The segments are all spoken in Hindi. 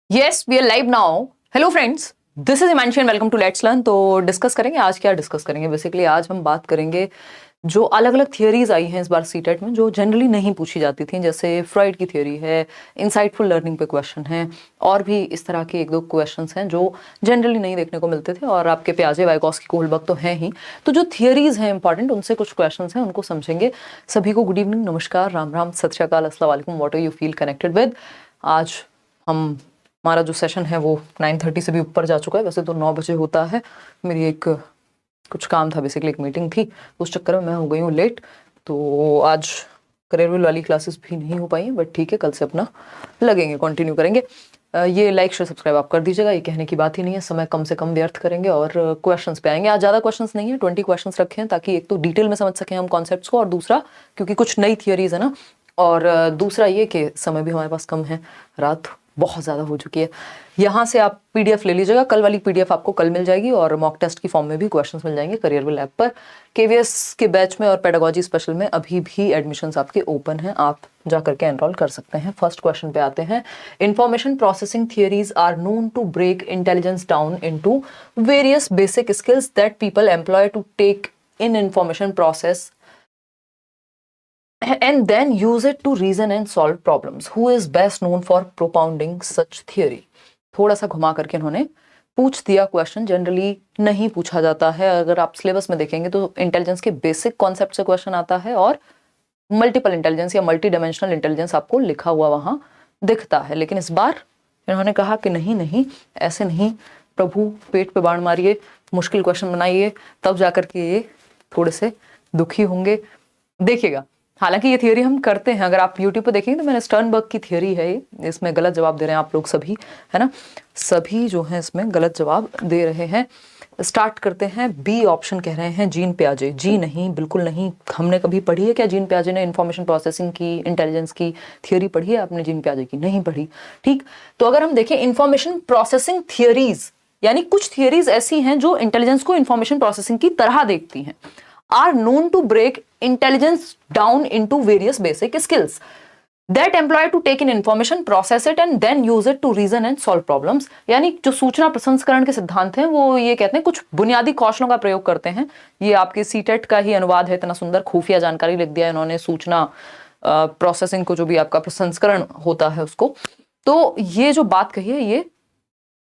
Yes, we are live now. Hello friends, this is Himanshi and welcome to Let's Learn. तो डिस्कस करेंगे आज, क्या डिस्कस करेंगे बेसिकली आज हम बात करेंगे जो अलग अलग थियरीज आई हैं इस बार सीटेट में जो जनरली नहीं पूछी जाती थी, जैसे फ्रॉइड की थियरी है, इंसाइटफुल लर्निंग पे क्वेश्चन है और भी इस तरह के एक दो क्वेश्चंस हैं जो जनरली नहीं देखने को मिलते थे और आपके प्याजे वाइकोस्की कोहलबर्ग तो हैं ही। तो जो थियरीज हैं इंपॉर्टेंट उनसे कुछ क्वेश्चंस हैं उनको समझेंगे। सभी को गुड इवनिंग, नमस्कार, राम राम, सत श्री अकाल, अस्सलाम वालेकुम, what are you feel connected with. आज हमारा जो सेशन है वो 9:30 से भी ऊपर जा चुका है, वैसे तो 9 बजे होता है। मेरी एक कुछ काम था, बेसिकली एक मीटिंग थी, उस चक्कर में मैं हो गई हूँ लेट। तो आज करियर वाली क्लासेस भी नहीं हो पाई हैं, बट ठीक है, कल से अपना लगेंगे, कंटिन्यू करेंगे। ये लाइक शेयर सब्सक्राइब आप कर दीजिएगा, ये कहने की बात ही नहीं है। समय कम से कम व्यर्थ करेंगे और क्वेश्चंस पे आएंगे। आज ज़्यादा क्वेश्चंस नहीं है, 20 क्वेश्चंस रखे हैं ताकि एक तो डिटेल में समझ सकें हम कॉन्सेप्ट्स को, और दूसरा क्योंकि कुछ नई थियरीज है ना, और दूसरा ये कि समय भी हमारे पास कम है, रात बहुत ज़्यादा हो चुकी है। यहाँ से आप पीडीएफ ले लीजिएगा, कल वाली पीडीएफ आपको कल मिल जाएगी और मॉक टेस्ट की फॉर्म में भी क्वेश्चंस मिल जाएंगे करियरविल ऐप पर। केवीएस के बैच में और पेडागोजी स्पेशल में अभी भी एडमिशन्स आपके ओपन हैं, आप जा करके एनरोल कर सकते हैं। फर्स्ट क्वेश्चन पे आते हैं। Information processing theories are known to break intelligence down into various basic skills that people employ to take in information process and then use it to reason and solve problems. Who is best known for propounding such theory? थोड़ा सा घुमा करके इन्होंने पूछ दिया क्वेश्चन, जनरली नहीं पूछा जाता है। अगर आप सिलेबस में देखेंगे तो इंटेलिजेंस के बेसिक कॉन्सेप्ट से क्वेश्चन आता है और मल्टीपल इंटेलिजेंस या मल्टी डायमेंशनल इंटेलिजेंस आपको लिखा हुआ वहां दिखता है। लेकिन इस बार इन्होंने कहा कि नहीं, ऐसे नहीं, प्रभु पेट पे बाण मारिए, मुश्किल क्वेश्चन बनाइए, तब जाकर के ये थोड़े से दुखी होंगे। देखिएगा, हालांकि ये थियरी हम करते हैं, अगर आप YouTube पे देखेंगे तो मैंने स्टर्नबर्ग की थियरी है ये, इसमें गलत जवाब दे रहे हैं आप लोग सभी, है ना, सभी जो हैं इसमें गलत जवाब दे रहे हैं। स्टार्ट करते हैं। बी ऑप्शन कह रहे हैं जीन पियाजे। जी नहीं, बिल्कुल नहीं। हमने कभी पढ़ी है क्या जीन पियाजे ने इंफॉर्मेशन प्रोसेसिंग की, इंटेलिजेंस की थियरी पढ़ी है आपने जीन पियाजे की? नहीं पढ़ी। ठीक, तो अगर हम देखें इंफॉर्मेशन प्रोसेसिंग थियरीज, यानी कुछ थियरीज ऐसी हैं जो इंटेलिजेंस को इंफॉर्मेशन प्रोसेसिंग की तरह देखती हैं, are known to break intelligence down into various basic skills that employ to take in information, process it and then use it to reason and solve problems। यानी जो सूचना प्रसंस्करण के सिद्धांत हैं वो ये कहते हैं कुछ बुनियादी कौशलों का प्रयोग करते हैं। ये आपके सीटेट का ही अनुवाद है, इतना सुंदर खुफिया जानकारी लिख दिया इन्होंने, सूचना प्रोसेसिंग को, जो भी आपका प्रसंस्करण होता है उसको। तो ये जो बात कही है ये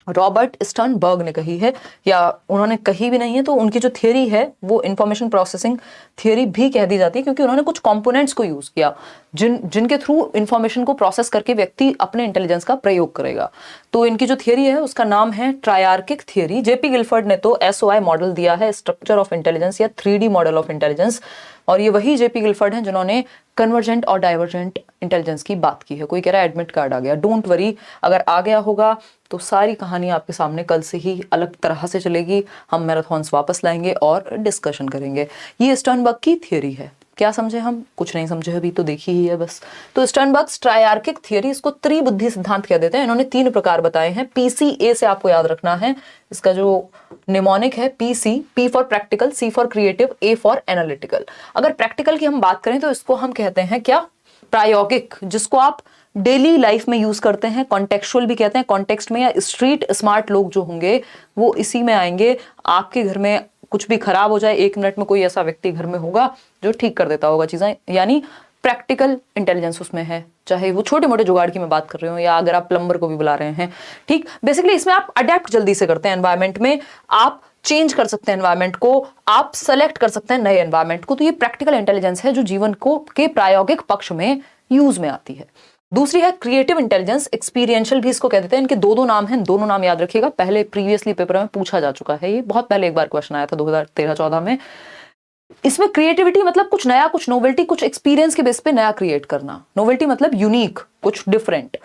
रॉबर्ट स्टर्नबर्ग ने कही है, या उन्होंने कही भी नहीं है, तो उनकी जो थियरी है वो इंफॉर्मेशन प्रोसेसिंग थियरी भी कह दी जाती है, क्योंकि उन्होंने कुछ कंपोनेंट्स को यूज किया जिनके थ्रू इंफॉर्मेशन को प्रोसेस करके व्यक्ति अपने इंटेलिजेंस का प्रयोग करेगा। तो इनकी जो थियरी है उसका नाम है ट्रायआर्किक थियरी। जेपी गिलफर्ड ने तो SOI मॉडल दिया है, स्ट्रक्चर ऑफ इंटेलिजेंस या 3D मॉडल ऑफ इंटेलिजेंस, और ये वही जेपी गिलफर्ड हैं जिन्होंने कन्वर्जेंट और डाइवर्जेंट इंटेलिजेंस की बात की है। कोई कह रहा है एडमिट कार्ड आ गया, डोंट वरी, अगर आ गया होगा तो सारी कहानी आपके सामने कल से ही अलग तरह से चलेगी। हम मैराथन्स वापस लाएंगे और डिस्कशन करेंगे। ये स्टर्नबर्ग की थियरी है। क्या समझे हम? कुछ नहीं समझे अभी, तो देखी ही है बस। तो स्टर्नबर्ग्स ट्रायआर्किक थियरी, इसको त्रिबुद्धि सिद्धांत कह देते हैं। इन्होंने 3 प्रकार बताए हैं। PCA से आपको याद रखना है, इसका जो निमोनिक है PC, P for practical, C for creative, A for analytical. अगर प्रैक्टिकल की हम बात करें तो इसको हम कहते हैं क्या? प्रायोगिक, जिसको आप डेली लाइफ में यूज करते हैं। कॉन्टेक्चुअल भी कहते हैं, कॉन्टेक्स्ट में, या स्ट्रीट स्मार्ट लोग जो होंगे वो इसी में आएंगे। आपके घर में कुछ भी खराब हो जाए, 1 मिनट में कोई ऐसा व्यक्ति घर में होगा जो ठीक कर देता होगा चीजें, यानी प्रैक्टिकल इंटेलिजेंस उसमें है। चाहे वो छोटे मोटे जुगाड़ की मैं बात कर रही हूँ, या अगर आप प्लम्बर को भी बुला रहे हैं, ठीक। बेसिकली इसमें आप अडेप्ट जल्दी से करते हैं एनवायरमेंट में, आप चेंज कर सकते हैं एनवायरमेंट को, आप सेलेक्ट कर सकते हैं नए एनवायरमेंट को। तो ये प्रैक्टिकल इंटेलिजेंस है जो जीवन को के प्रायोगिक पक्ष में यूज में आती है। दूसरी है क्रिएटिव इंटेलिजेंस, एक्सपीरियंशियल भी इसको कह देते हैं। इनके दो नाम हैं, दोनों नाम याद रखिएगा, पहले प्रीवियसली पेपर में पूछा जा चुका है, ये बहुत पहले एक बार क्वेश्चन आया था 2013-14 में। इसमें क्रिएटिविटी मतलब कुछ नया, कुछ नोवेल्टी, कुछ एक्सपीरियंस के बेस पे नया क्रिएट करना। नोवेल्टी मतलब यूनिक, कुछ डिफरेंट।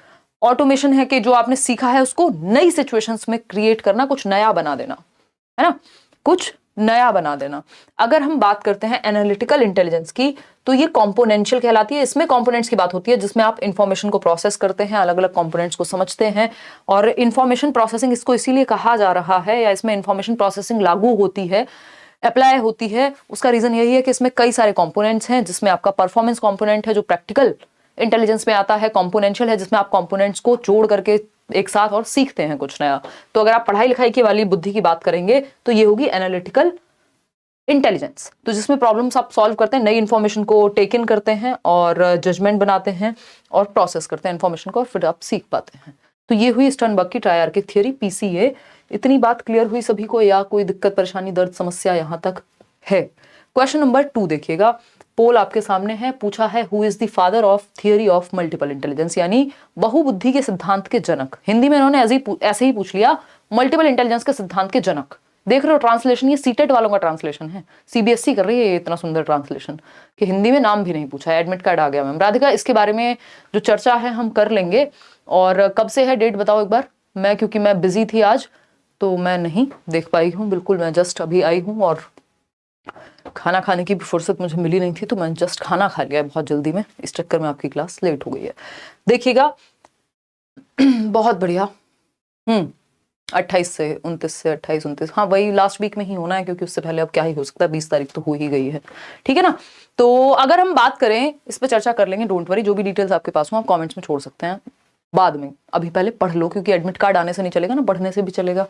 ऑटोमेशन है कि जो आपने सीखा है उसको नई सिचुएशंस में क्रिएट करना, कुछ नया बना देना, है ना, कुछ नया बना देना। अगर हम बात करते हैं एनालिटिकल इंटेलिजेंस की, तो ये कॉम्पोनेंशियल कहलाती है। इसमें कॉम्पोनेंट्स की बात होती है जिसमें आप इंफॉर्मेशन को प्रोसेस करते हैं, अलग अलग कॉम्पोनेंट्स को समझते हैं। और इंफॉर्मेशन प्रोसेसिंग इसको इसीलिए कहा जा रहा है, या इसमें इंफॉर्मेशन प्रोसेसिंग लागू होती है, अप्लाई होती है। उसका रीजन यही है कि इसमें कई सारे कॉम्पोनेंट्स हैं, जिसमें आपका परफॉर्मेंस कॉम्पोनेंट है जो प्रैक्टिकल इंटेलिजेंस में आता है कॉम्पोनेंशियल है, जिसमें आप कॉम्पोनेंट्स को जोड़ करके एक साथ और सीखते हैं कुछ नया। तो अगर आप पढ़ाई लिखाई की वाली बुद्धि की बात करेंगे तो ये होगी एनालिटिकल इंटेलिजेंस, तो जिसमें प्रॉब्लम्स आप सॉल्व करते हैं, नई इंफॉर्मेशन को टेक इन करते हैं और जजमेंट बनाते हैं और प्रोसेस करते हैं इंफॉर्मेशन को, और फिर आप सीख पाते हैं। तो ये हुई स्टर्नबर्ग की ट्रायआर्किक थ्योरी, पीसीए। इतनी बात क्लियर हुई सभी को, या कोई दिक्कत परेशानी दर्द समस्या यहां तक है? क्वेश्चन नंबर 2 देखिएगा, पोल आपके सामने है, पूछा है who is the father of theory of multiple intelligence, यानी बहुबुद्धि के सिद्धांत के जनक। हिंदी में इन्होंने ऐसे ही पूछ लिया, मल्टीपल इंटेलिजेंस के सिद्धांत के जनक। देख रहे हो ट्रांसलेशन, ये सीटेट वालों का ट्रांसलेशन है, सीबीएसई कर रही है इतना सुंदर ट्रांसलेशन कि हिंदी में नाम भी नहीं पूछा है, एडमिट कार्ड आ गया। मैम राधिका, इसके बारे में जो चर्चा है हम कर लेंगे, और कब से है डेट बताओ एक बार। मैं क्योंकि मैं बिजी थी आज तो मैं नहीं देख पाई हूँ, बिल्कुल मैं जस्ट अभी आई हूँ और खाना खाने की भी फुर्सत मुझे मिली नहीं थी, तो मैंने जस्ट खाना खा लिया बहुत जल्दी में, इस चक्कर में आपकी क्लास लेट हो गई है। देखिएगा बहुत बढ़िया। 28 से 29 से 28 29, हाँ वही लास्ट वीक में ही होना है, क्योंकि उससे पहले अब क्या ही हो सकता है, 20 तारीख तो हो ही गई है, ठीक है ना। तो अगर हम बात करें, इस पर चर्चा कर लेंगे, डोंट वरी, जो भी डिटेल्स आपके पास हो आप कमेंट्स में छोड़ सकते हैं बाद में, अभी पहले पढ़ लो, क्योंकि एडमिट कार्ड आने से नहीं चलेगा ना, पढ़ने से भी चलेगा।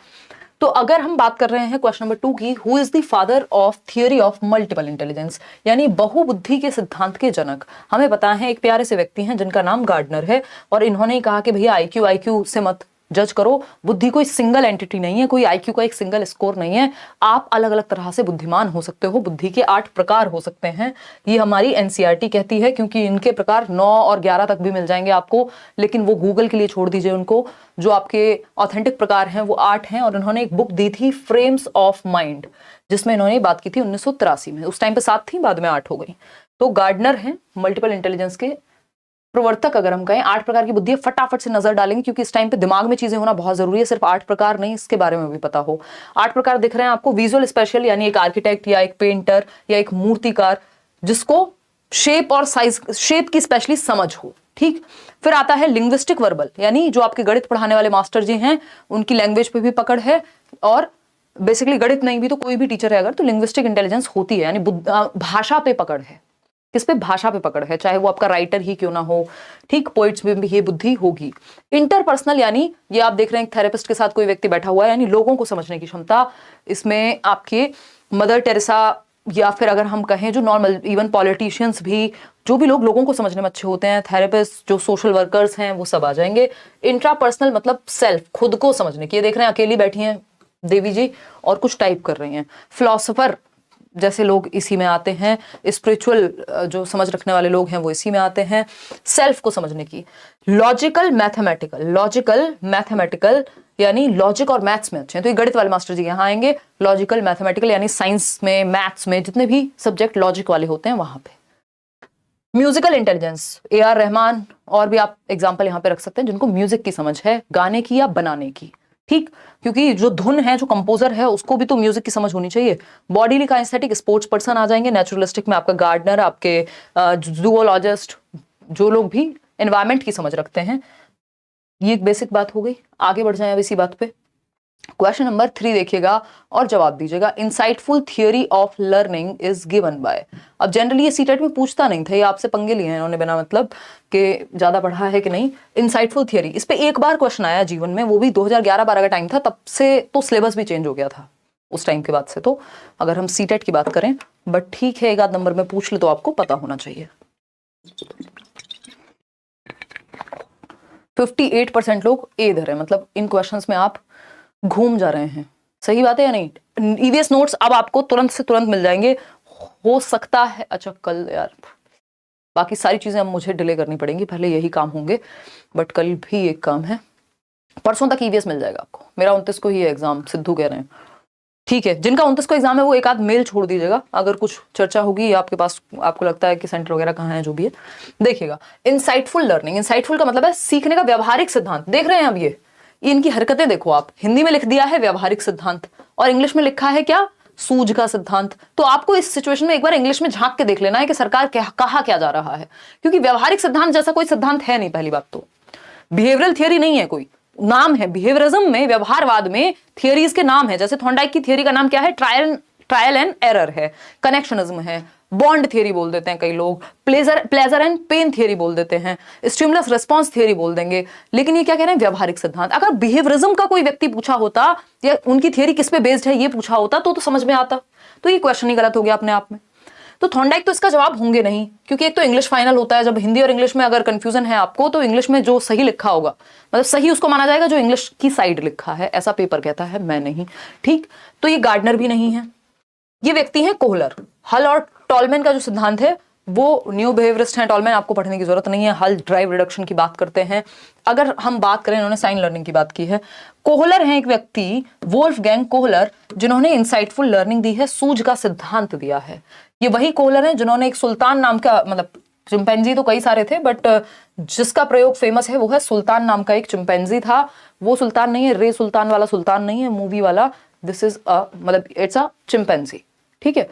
तो अगर हम बात कर रहे हैं क्वेश्चन नंबर 2 की, who is the father of theory of multiple intelligence, यानी बहुबुद्धि के सिद्धांत के जनक, हमें पता है एक प्यारे से व्यक्ति हैं जिनका नाम गार्डनर है, और इन्होंने कहा कि भैया आईक्यू से मत जज करो, बुद्धि कोई सिंगल एंटिटी नहीं है, कोई आईक्यू का एक सिंगल स्कोर नहीं है, आप अलग अलग तरह से बुद्धिमान हो सकते हो, बुद्धि के 8 प्रकार हो सकते हैं, ये हमारी एनसीईआरटी कहती है, क्योंकि इनके प्रकार 9 और 11 तक भी मिल जाएंगे आपको, लेकिन वो गूगल के लिए छोड़ दीजिए उनको, जो आपके ऑथेंटिक प्रकार हैं वो 8 हैं। और इन्होंने एक बुक दी थी फ्रेम्स ऑफ माइंड, जिसमें इन्होंने बात की थी 1983 में, उस टाइम पे 7 थी, बाद में 8 हो गई। तो गार्डनर हैं मल्टीपल इंटेलिजेंस के प्रवर्तक, अगर हम कहें। 8 प्रकार की बुद्धि है, फटाफट से नजर डालेंगे, क्योंकि इस टाइम पे दिमाग में चीजें होना बहुत जरूरी है, सिर्फ 8 प्रकार नहीं, इसके बारे में भी पता हो। 8 प्रकार दिख रहे हैं आपको, विजुअल स्पेशल, यानी एक आर्किटेक्ट या एक पेंटर या एक मूर्तिकार जिसको शेप और साइज, शेप की स्पेशली समझ हो, ठीक। फिर आता है लिंग्विस्टिक वर्बल, यानी जो आपके गणित पढ़ाने वाले मास्टर जी हैं, उनकी लैंग्वेज पे भी पकड़ है, और बेसिकली गणित नहीं भी तो कोई भी टीचर है अगर, तो लिंग्विस्टिक इंटेलिजेंस होती है, यानी भाषा पे पकड़ है, किस पे, भाषा पे पकड़ है, चाहे वो आपका राइटर ही क्यों ना हो, ठीक। पोइट्स में भी ये बुद्धि होगी। इंटरपर्सनल, यानी ये आप देख रहे हैं थेरेपिस्ट के साथ कोई व्यक्ति बैठा हुआ है, यानी लोगों को समझने की क्षमता, इसमें आपके मदर टेरेसा, या फिर अगर हम कहें जो नॉर्मल इवन पॉलिटिशियंस भी, जो भी लोग लोगों को समझने में अच्छे होते हैं, थेरेपिस्ट, जो सोशल वर्कर्स हैं, वो सब आ जाएंगे। इंट्रापर्सनल मतलब सेल्फ, खुद को समझने की, ये देख रहे हैं अकेली बैठी हैं देवी जी और कुछ टाइप कर रही हैं। फिलोसोफर जैसे लोग इसी में आते हैं, स्पिरिचुअल जो समझ रखने वाले लोग हैं वो इसी में आते हैं, सेल्फ को समझने की। लॉजिकल मैथमेटिकल, यानी लॉजिक और मैथ्स में अच्छे हैं, तो ये गणित वाले मास्टर जी यहाँ आएंगे। लॉजिकल मैथमेटिकल, यानी साइंस में, मैथ्स में, जितने भी सब्जेक्ट लॉजिक वाले होते हैं वहां पे। म्यूजिकल इंटेलिजेंस, AR रहमान, और भी आप एग्जाम्पल यहाँ पे रख सकते हैं जिनको म्यूजिक की समझ है, गाने की या बनाने की, ठीक। क्योंकि जो धुन है, जो कंपोजर है, उसको भी तो म्यूजिक की समझ होनी चाहिए। बॉडी का एस्थेटिक, स्पोर्ट्स पर्सन आ जाएंगे। नेचुरलिस्टिक में आपका गार्डनर, आपके जूलॉजिस्ट, जो लोग भी एनवायरमेंट की समझ रखते हैं। ये एक बेसिक बात हो गई, आगे बढ़ जाए अब इसी बात पे। क्वेश्चन नंबर 3 देखिएगा और जवाब दीजिएगा। Insightful theory of learning is given by. अब जनरली ये सीटेट में पूछता नहीं था, ये आपसे पंगे लिए हैं इन्होंने बिना मतलब कि ज्यादा पढ़ा है कि नहीं। इंसाइटफुल थियरी, इस पे एक बार क्वेश्चन आया जीवन में, वो भी 2011-12 का टाइम था, तब से तो सिलेबस भी चेंज हो गया था उस टाइम के बाद से। तो अगर हम सीटेट की बात करें, बट ठीक है, एक आध नंबर में पूछ ले तो आपको पता होना चाहिए। 58% लोग ए इधर है, मतलब इन क्वेश्चंस में आप घूम जा रहे हैं, सही बात है या नहीं। ईवीएस नोट्स अब आपको तुरंत से तुरंत मिल जाएंगे, हो सकता है। अच्छा कल यार बाकी सारी चीजें अब मुझे डिले करनी पड़ेंगी, पहले यही काम होंगे, बट कल भी एक काम है, परसों तक ईवीएस मिल जाएगा आपको। मेरा 29 को ही है एग्जाम, सिद्धू कह रहे हैं, ठीक है। जिनका 29 को एग्जाम है वो एक आध मेल छोड़ दीजिएगा, अगर कुछ चर्चा होगी आपके पास, आपको लगता है कि सेंटर वगैरह कहाँ है, जो भी है। देखिएगा इंसाइटफुल लर्निंग, इंसाइटफुल का मतलब है सीखने का व्यवहारिक सिद्धांत। देख रहे हैं अब ये इनकी हरकतें देखो आप, हिंदी में लिख दिया है व्यवहारिक सिद्धांत और इंग्लिश में लिखा है क्या, सूझ का सिद्धांत। तो आपको इस सिचुएशन में एक बार इंग्लिश में झांक के देख लेना है कि सरकार कहा क्या जा रहा है, क्योंकि व्यवहारिक सिद्धांत जैसा कोई सिद्धांत है नहीं। पहली बात तो बिहेवियरल थियरी नहीं है, कोई नाम है बिहेवियरिज्म में, व्यवहारवाद में थियरीज के नाम है। जैसे थॉर्नडाइक की थियरी का नाम क्या है, ट्रायल एंड एरर है। कनेक्शनिज्म है, बॉन्ड थियरी बोल देते हैं कई लोग, प्लेजर एंड पेन थियरी बोल देते हैं, स्टिमुलस रिस्पॉन्स थियरी बोल देंगे। लेकिन ये क्या कह रहे हैं, व्यवहारिक सिद्धांत। अगर बिहेवियरिज्म का कोई व्यक्ति पूछा होता या उनकी थियरी किस पे बेस्ड है ये पूछा होता तो समझ में आता। तो ये क्वेश्चन ही गलत हो गया अपने आप में। तो थॉर्नडाइक तो इसका जवाब होंगे नहीं, क्योंकि एक तो इंग्लिश फाइनल होता है, जब हिंदी और इंग्लिश में अगर कंफ्यूजन है आपको तो इंग्लिश में जो सही लिखा होगा, मतलब सही उसको माना जाएगा जो इंग्लिश की साइड लिखा है, ऐसा पेपर कहता है, मैं नहीं। ठीक, तो ये गार्डनर भी नहीं है। ये व्यक्ति है कोहलर। हल और टॉलमैन का जो सिद्धांत है वो न्यू बिहेवियरिस्ट हैं। टॉलमैन आपको पढ़ने की जरूरत नहीं है, हल ड्राइव रिडक्शन की बात करते हैं। अगर हम बात करें, इन्होंने साइन लर्निंग की बात की है। कोहलर हैं एक व्यक्ति, वोल्फगैंग कोहलर, जिन्होंने इंसाइटफुल लर्निंग दी है, सूझ का सिद्धांत दिया है। ये वही कोहलर हैं जिन्होंने एक सुल्तान नाम का, मतलब चिंपैंजी तो कई सारे थे बट जिसका प्रयोग फेमस है वो है सुल्तान नाम का एक चिंपैंजी था। वो सुल्तान नहीं है, रे सुल्तान वाला सुल्तान नहीं है मूवी वाला, दिस इज मतलब इट्स अ चिंपैंजी। ठीक है।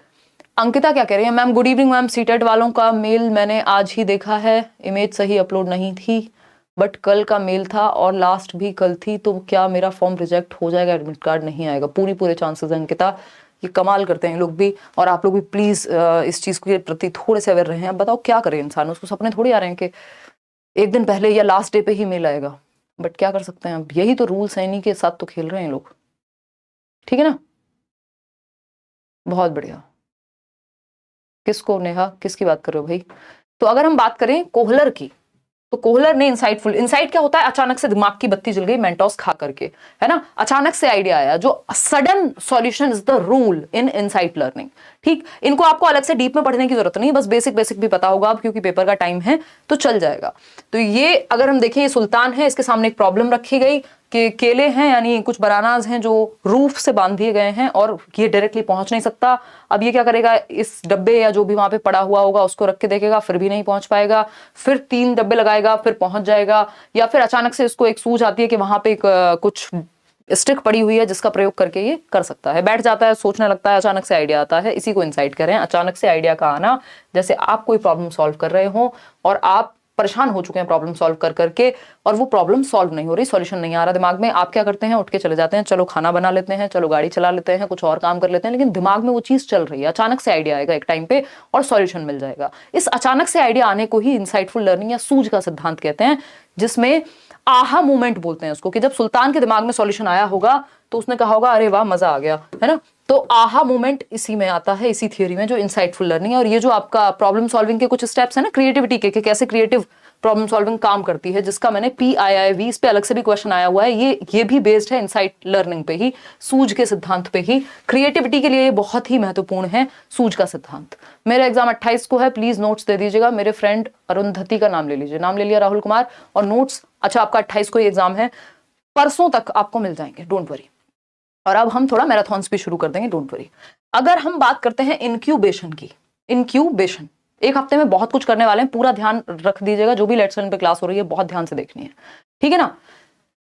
अंकिता क्या कह रही है, ma'am good evening ma'am, CTET वालों का मेल मैंने आज ही देखा है, इमेज सही अपलोड नहीं थी बट कल का मेल था और लास्ट भी कल थी, तो क्या मेरा फॉर्म रिजेक्ट हो जाएगा, एडमिट कार्ड नहीं आएगा? पूरे चांसेस हैं अंकिता, ये कमाल करते हैं लोग भी, और आप लोग भी प्लीज इस चीज के प्रति थोड़े से अवेयर रहे हैं। अब बताओ क्या करें इंसान, उसको सपने थोड़ी आ रहे हैं कि एक दिन पहले या लास्ट डे पे ही मेल आएगा, बट क्या कर सकते हैं, अब यही तो रूल्स हैं, इन्हीं के साथ तो खेल रहे हैं लोग। ठीक है ना, बहुत बढ़िया। किसको नेहा, किसकी बात कर रहे हो भाई? तो अगर हम बात करें कोहलर की, तो कोहलर ने इनसाइट क्या होता है, अचानक से दिमाग की बत्ती जल गई मेंटोस खा करके, है ना, अचानक से आइडिया आया, जो sudden solution is the rule in insight learning. ठीक, इनको आपको अलग से डीप में पढ़ने की जरूरत नहीं, बस बेसिक भी पता होगा अब, क्योंकि पेपर का टाइम है तो चल जाएगा। तो ये अगर हम देखें, ये सुल्तान है, इसके सामने एक प्रॉब्लम रखी गई कि केले हैं, यानी कुछ बनानाज हैं जो रूफ से बांध दिए गए हैं और ये डायरेक्टली पहुंच नहीं सकता। अब ये क्या करेगा, इस डब्बे या जो भी वहां पे पड़ा हुआ होगा उसको रख के देखेगा, फिर भी नहीं पहुंच पाएगा, फिर 3 डब्बे लगाएगा, फिर पहुंच जाएगा, या फिर अचानक से इसको एक सूझ आती है कि वहां पे कुछ स्टिक पड़ी हुई है जिसका प्रयोग करके ये कर सकता है, बैठ जाता है, सोचने लगता है, अचानक से आइडिया आता है। इसी को इनसाइट कह रहे हैं, अचानक से आइडिया का आना। जैसे आप कोई प्रॉब्लम सॉल्व कर रहे हो और आप परेशान हो चुके हैं प्रॉब्लम सॉल्व कर करके, और वो प्रॉब्लम सॉल्व नहीं हो रही, सॉल्यूशन नहीं आ रहा दिमाग में, आप क्या करते हैं, उठ के चले जाते हैं, चलो खाना बना लेते हैं, चलो गाड़ी चला लेते हैं, कुछ और काम कर लेते हैं, लेकिन दिमाग में वो चीज चल रही है, अचानक से आइडिया आएगा एक टाइम पे और सॉल्यूशन मिल जाएगा। इस अचानक से आइडिया आने को ही इंसाइटफुल लर्निंग या सूझ का सिद्धांत कहते हैं, जिसमें आहा मोमेंट बोलते हैं उसको, कि जब सुल्तान के दिमाग में सॉल्यूशन आया होगा तो उसने कहा होगा अरे वाह मजा आ गया, है ना। तो आहा मोमेंट इसी में आता है, इसी थियरी में, जो इंसाइटफुल लर्निंग है। और ये जो आपका प्रॉब्लम सॉल्विंग के कुछ स्टेप्स है ना, क्रिएटिविटी के कैसे क्रिएटिव प्रॉब्लम सॉल्विंग काम करती है, जिसका मैंने PIIV, इस पे अलग से भी क्वेश्चन आया हुआ है, ये भी बेस्ड है इंसाइट लर्निंग पे ही, सूझ के सिद्धांत पे ही। क्रिएटिविटी के लिए ये बहुत ही महत्वपूर्ण है सूझ का सिद्धांत। मेरा एग्जाम 28 को है, प्लीज नोट्स दे दीजिएगा। मेरे फ्रेंड अरुंधति का नाम ले लीजिए, नाम ले लिया राहुल कुमार, और नोट्स, अच्छा आपका 28 को ही एग्जाम है, परसों तक आपको मिल जाएंगे, डोंट वरी। और अब हम थोड़ा मैराथॉन्स भी शुरू कर देंगे, डोंट वरी। अगर हम बात करते हैं इंक्यूबेशन की, इंक्यूबेशन एक हफ्ते में बहुत कुछ करने वाले हैं, पूरा ध्यान रख दीजिएगा, जो भी लेसन पे क्लास हो रही है बहुत ध्यान से देखनी है, ठीक है ना।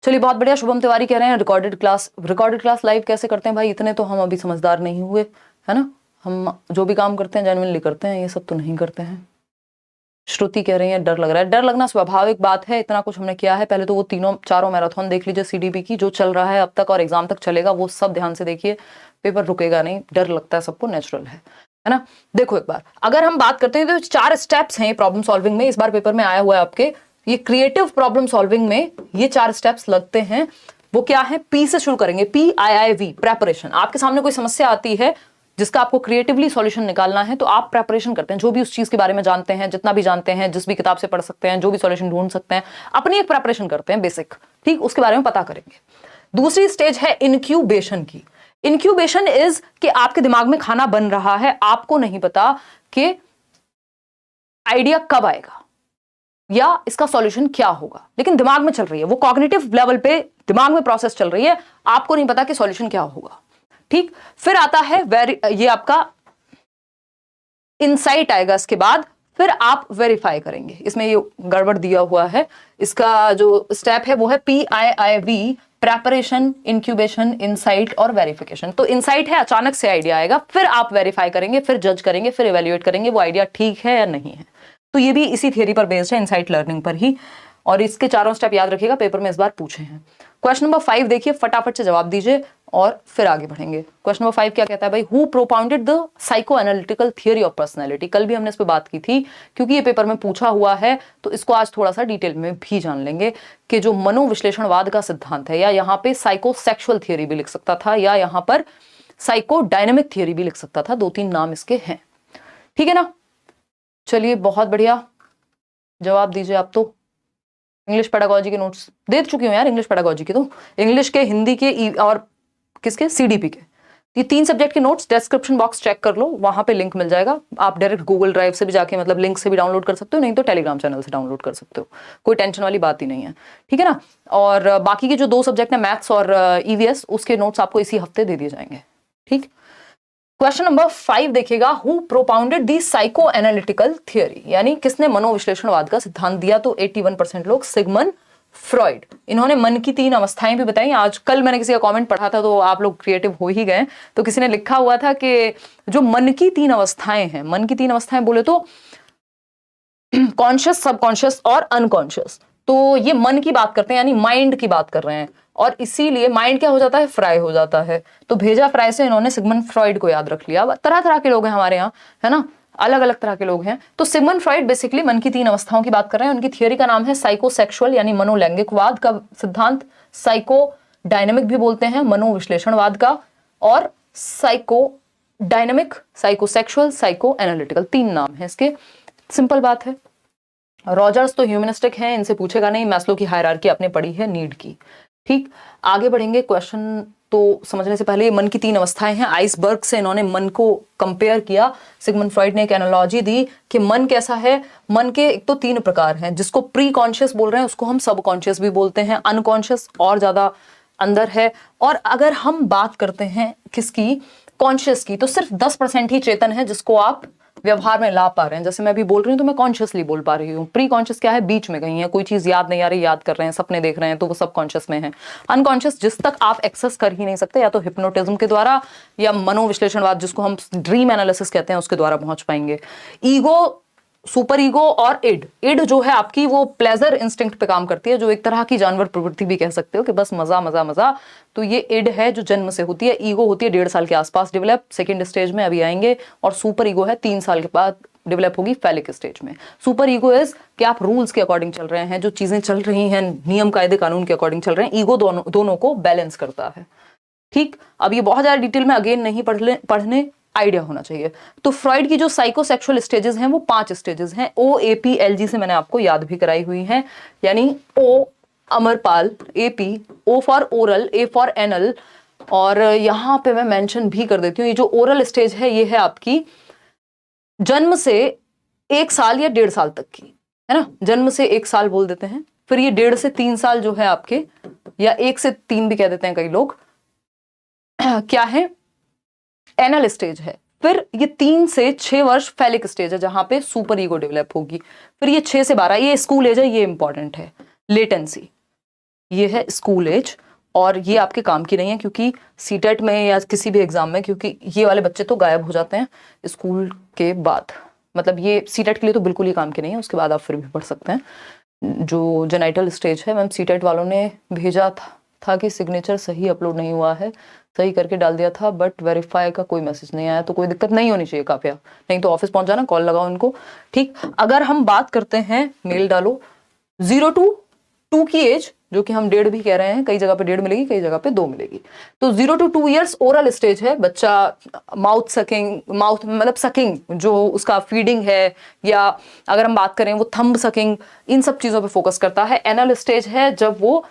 चलिए बहुत बढ़िया। शुभम तिवारी कह रहे हैं रिकॉर्डेड क्लास लाइव कैसे करते हैं भाई, इतने तो हम अभी समझदार नहीं हुए, है ना, हम जो भी काम करते हैं जेन्युइनली करते हैं, ये सब तो नहीं करते हैं। श्रुति कह रही है डर लग रहा है, डर लगना स्वाभाविक बात है, इतना कुछ हमने किया है, पहले तो वो 3-4 मैराथन देख लीजिए CDP की, जो चल रहा है अब तक और एग्जाम तक चलेगा, वो सब ध्यान से देखिए, पेपर रुकेगा नहीं, डर लगता है सबको, नेचुरल है ना। देखो एक बार अगर हम बात करते हैं तो 4 स्टेप्स हैं प्रॉब्लम सॉल्विंग में, इस बार पेपर में आया हुआ है आपके, ये क्रिएटिव प्रॉब्लम सॉल्विंग में ये 4 स्टेप्स लगते हैं। वो क्या है, P से शुरू करेंगे, PIIV, प्रेपरेशन। आपके सामने कोई समस्या आती है जिसका आपको क्रिएटिवली सॉल्यूशन निकालना है, तो आप प्रेपरेशन करते हैं, जो भी उस चीज के बारे में जानते हैं, जितना भी जानते हैं, जिस भी किताब से पढ़ सकते हैं, जो भी सॉल्यूशन ढूंढ सकते हैं, अपनी एक प्रेपरेशन करते हैं बेसिक, ठीक, उसके बारे में पता करेंगे। दूसरी स्टेज है इनक्यूबेशन की। इनक्यूबेशन इज कि आपके दिमाग में खाना बन रहा है, आपको नहीं पता कि आइडिया कब आएगा या इसका सॉल्यूशन क्या होगा, लेकिन दिमाग में चल रही है, वो कॉग्निटिव लेवल पे दिमाग में प्रोसेस चल रही है, आपको नहीं पता कि सॉल्यूशन क्या होगा, ठीक। फिर आता है ये आपका इनसाइट आएगा, इसके बाद फिर आप वेरीफाई करेंगे, इसमें ये गड़बड़ दिया हुआ है, इसका जो स्टेप है वो है PIIV, प्रेपरेशन, इंक्यूबेशन, इनसाइट और वेरिफिकेशन। तो इनसाइट है, अचानक से आइडिया आएगा, फिर आप वेरीफाई करेंगे, फिर जज करेंगे, फिर इवेल्युएट करेंगे वो आइडिया ठीक है या नहीं है। तो ये भी इसी थियरी पर बेस्ड है, इनसाइट लर्निंग पर ही, और इसके चारों स्टेप याद रखिएगा, पेपर में इस बार पूछे हैं। क्वेश्चन नंबर 5 देखिए, फटाफट से जवाब दीजिए। और फिर आगे बढ़ेंगे। क्वेश्चन नंबर 5 क्या कहता है भाई, who propounded the psycho analytical theory of personality. कल भी हमने इस पे बात की थी, क्योंकि ये पेपर में पूछा हुआ है तो इसको आज थोड़ा सा डिटेल में भी जान लेंगे कि जो मनोविश्लेषणवाद का सिद्धांत है, या यहाँ पे साइकोसेक्सुअल थियरी भी लिख सकता था, या यहाँ पर साइको डायनेमिक थियरी भी लिख सकता था, 2-3 नाम इसके हैं। ठीक है ना, चलिए बहुत बढ़िया, जवाब दीजिए आप। तो इंग्लिश पेडागोजी के नोट्स दे चुकी हूँ यार, इंग्लिश पेडागोजी के, तो इंग्लिश के, हिंदी के और किसके, सीडीपी के, ये 3 सब्जेक्ट के नोट्स डिस्क्रिप्शन बॉक्स चेक कर लो, वहां पे लिंक मिल जाएगा। आप डायरेक्ट गूगल ड्राइव से भी जाके, मतलब लिंक से भी डाउनलोड कर सकते हो, नहीं तो टेलीग्राम चैनल से डाउनलोड कर सकते हो, कोई टेंशन वाली बात ही नहीं है। ठीक है ना, और बाकी के जो 2 सब्जेक्ट है, मैथ्स और ईवीएस, उसके नोट्स आपको इसी हफ्ते दे दिए जाएंगे। ठीक, क्वेश्चन नंबर 5 देखिएगा, who propounded the psycho analytical theory, यानी किसने मनोविश्लेषणवाद का सिद्धांत दिया। तो 81% लोग सिगमंड फ्रॉइड। इन्होंने मन की 3 अवस्थाएं भी बताई। आज कल मैंने किसी का कमेंट पढ़ा था, तो आप लोग क्रिएटिव हो ही गए, तो किसी ने लिखा हुआ था कि जो मन की 3 अवस्थाएं हैं, मन की 3 अवस्थाएं बोले तो कॉन्शियस, सबकॉन्शियस और अनकॉन्शियस। तो ये मन की बात करते हैं, यानी माइंड की बात कर रहे हैं, और इसीलिए माइंड क्या हो जाता है, फ्राई हो जाता है। तो भेजा फ्राई से इन्होंने सिगमंड फ्रॉइड को याद रख लिया। तरह तरह के लोग हैं हमारे यहाँ, है ना, अलग अलग तरह के लोग हैं। तो सिगमंड फ्रॉइड बेसिकली मन की 3 अवस्थाओं की बात कर रहे हैं। उनकी थियरी का नाम है साइकोसेक्सुअल, यानी मनोलैंगिकवाद का सिद्धांत, साइको डायनेमिक भी बोलते हैं, मनोविश्लेषणवाद का, और psycho dynamic, psychosexual, psycho analytical, 3 नाम है इसके। सिंपल बात है। रॉजर्स तो ह्यूमनिस्टिक हैं, इनसे पूछेगा नहीं। मैस्लो की हायरार्की आपने पढ़ी है नीड की। ठीक, आगे बढ़ेंगे। क्वेश्चन तो समझने से पहले मन की 3 अवस्थाएं हैं। आइसबर्ग से इन्होंने मन को कंपेयर किया। सिगमंड फ्रॉइड ने एक एनालॉजी दी कि मन कैसा है। मन के एक तो 3 प्रकार हैं, जिसको प्री कॉन्शियस बोल रहे हैं, उसको हम सब कॉन्शियस भी बोलते हैं, अनकॉन्शियस और ज्यादा अंदर है। और अगर हम बात करते हैं किसकी, कॉन्शियस की, तो सिर्फ 10% ही चेतन है जिसको आप व्यवहार में ला पा रहे हैं। जैसे मैं अभी बोल रही हूँ तो मैं कॉन्शियसली बोल पा रही हूँ। प्री कॉन्शियस क्या है, बीच में कहीं है, कोई चीज याद नहीं आ रही, याद कर रहे हैं, सपने देख रहे हैं, तो वो सब कॉन्शियस में है। अनकॉन्शियस जिस तक आप एक्सेस कर ही नहीं सकते, या तो हिप्नोटिज्म के द्वारा या मनोविश्लेषणवाद जिसको हम ड्रीम एनालिसिस कहते हैं उसके द्वारा पहुंच पाएंगे। ईगो, सुपर ईगो और इड जो है आपकी, वो प्लेजर इंस्टिंक्ट पे काम करती है, जो एक तरह की जानवर प्रवृत्ति भी कह सकते हो कि बस मजा मजा मजा। तो ये इड है जो जन्म से होती है। ईगो होती है 1.5 साल के आसपास डेवलप, सेकंड स्टेज में अभी आएंगे। और सुपर ईगो है 3 साल के बाद डेवलप होगी, फैलिक स्टेज में। सुपर ईगो इज कि आप रूल्स के अकॉर्डिंग चल रहे हैं, जो चीजें चल रही हैं नियम कायदे कानून के अकॉर्डिंग चल रहे हैं। ईगो दोनों को बैलेंस करता है। ठीक, अब ये बहुत ज्यादा डिटेल में अगेन नहीं पढ़ने, आइडिया होना चाहिए। तो फ्रॉइड की जो साइकोसेक्सुअल स्टेजेस हैं वो 5 स्टेजेस हैं। OAPLG से मैंने आपको याद भी कराई हुई हैं, यानी O Amarpal, AP, O for oral, A for anal. और यहां पे मैं मेंशन भी कर देती हूँ, ये जो ओरल स्टेज है ये है आपकी जन्म से 1 साल या 1.5 साल तक की, है ना। जन्म से 1 साल बोल देते हैं, फिर ये 1.5 से 3 साल जो है आपके, या 1 से 3 भी कह देते हैं कई लोग, क्या है, एनल स्टेज है। फिर ये 3 से 6 वर्ष फैलिक स्टेज है, जहां पे सुपर ईगो डेवलप होगी। फिर ये 6 से 12, ये स्कूल एज है, ये इंपॉर्टेंट है। लेटेंसी, ये है स्कूल एज, और ये आपके काम की नहीं है क्योंकि सीटेट में या किसी भी एग्जाम में, क्योंकि ये वाले बच्चे तो गायब हो जाते हैं स्कूल के बाद। मतलब ये सीटेट के लिए तो बिल्कुल ही काम की नहीं है, उसके बाद आप फिर भी पढ़ सकते हैं। जो जेनाइटल स्टेज है, मैम सीटेट वालों ने भेजा था कि सिग्नेचर सही अपलोड नहीं हुआ है, सही करके डाल दिया था, बट वेरीफाई का कोई मैसेज नहीं आया। तो कोई दिक्कत नहीं होनी चाहिए काफिया, नहीं तो ऑफिस पहुंच जाना, कॉल लगाओ उनको। ठीक, अगर हम बात करते हैं, मेल डालो 0 to 2 की एज, जो कि हम 1.5 भी कह रहे हैं, कई जगह पे 1.5 मिलेगी, कई जगह पे 2 मिलेगी। तो 0 to 2 ईयर्स ओरल स्टेज है। बच्चा माउथ सकिंग, माउथ मतलब सकिंग, जो उसका फीडिंग है, या अगर हम बात करें वो थंब सकिंग, इन सब चीजों पे फोकस करता है। एनल स्टेज है जब वो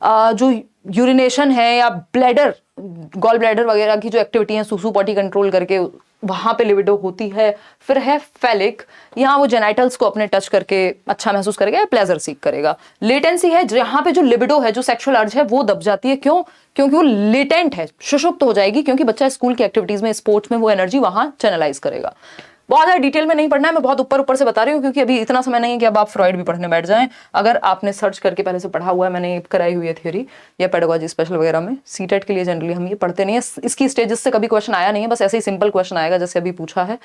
जो यूरिनेशन है या ब्लैडर, गॉल ब्लैडर वगैरह की जो एक्टिविटी है, सुसु पॉटी कंट्रोल करके वहां पे लिबिडो होती है। फिर है फैलिक, यहाँ वो जेनाइटल्स को अपने टच करके अच्छा महसूस करेगा, प्लेजर सीख करेगा। लेटेंसी है जहां पे जो लिबिडो है, जो सेक्सुअल अर्ज है, वो दब जाती है। क्यों? क्योंकि वो लेटेंट है, सुषुप्त हो जाएगी, क्योंकि बच्चा स्कूल की एक्टिविटीज में, स्पोर्ट्स में वो एनर्जी वहां चैनलाइज करेगा। बहुत ज़्यादा डिटेल में नहीं पढ़ना है, मैं बहुत ऊपर से बता रही हूँ, क्योंकि अभी इतना समय नहीं है कि अब आप फ्रॉइड भी पढ़ने बैठ जाएं। अगर आपने सर्च करके पहले से पढ़ा हुआ है, मैंने कराई हुई है थ्योरी या पेडागोजी स्पेशल वगैरह में। सीटेट के लिए जनरली हम ये पढ़ते नहीं है, इसकी स्टेजेस से कभी क्वेश्चन आया नहीं है, बस ऐसे ही सिंपल क्वेश्चन आएगा जैसे अभी पूछा है।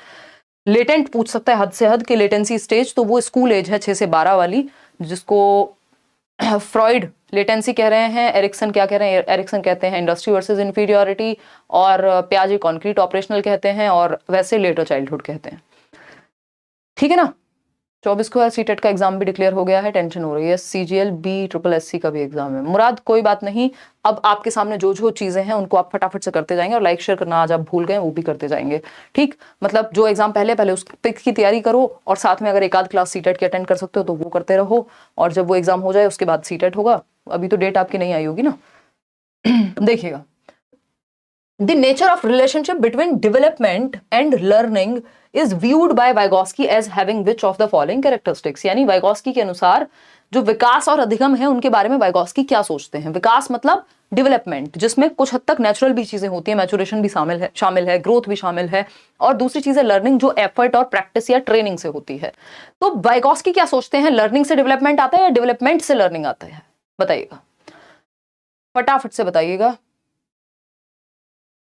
लेटेंट पूछ सकता है, हद से हद के लेटेंसी स्टेज, तो वो स्कूल एज है 6 से 12 वाली, जिसको फ्रॉइड लेटेंसी कह रहे हैं, एरिक्सन क्या कह रहे हैं, एरिक्सन कहते हैं इंडस्ट्री वर्सेस इंफीरियोरिटी, और पियाजे कॉन्क्रीट ऑपरेशनल कहते हैं, और वैसे लेटर चाइल्डहुड कहते हैं। ठीक है ना। 24 को सीटेट का एग्जाम भी डिक्लेयर हो गया है, टेंशन हो रही है। CGL B SSC का भी एग्जाम है। मुराद कोई बात नहीं, अब आपके सामने जो जो चीजें हैं उनको आप फटाफट से करते जाएंगे, और लाइक शेयर करना आज आप भूल गए वो भी करते जाएंगे। ठीक, मतलब जो एग्जाम पहले उस की तैयारी करो, और साथ में अगर एक आध क्लास सीटेट की अटेंड कर सकते हो तो वो करते रहो, और जब वो एग्जाम हो जाए उसके बाद सीटेट होगा। अभी तो डेट आपकी नहीं आई होगी ना। देखिएगा, the nature of relationship between development and learning is viewed by Vygotsky as having which of the following characteristics, यानी Vygotsky के अनुसार जो विकास और अधिगम है उनके बारे में Vygotsky क्या सोचते हैं। विकास मतलब डेवलपमेंट, जिसमें कुछ हद तक नेचुरल भी चीजें होती है, मैचुरेशन भी शामिल है, ग्रोथ भी शामिल है, और दूसरी चीज है लर्निंग, जो एफर्ट और प्रैक्टिस या ट्रेनिंग से होती है। तो Vygotsky क्या सोचते हैं, लर्निंग से डेवलपमेंट आता है या डेवलपमेंट से लर्निंग आता है? बताइएगा, फटाफट से बताइएगा।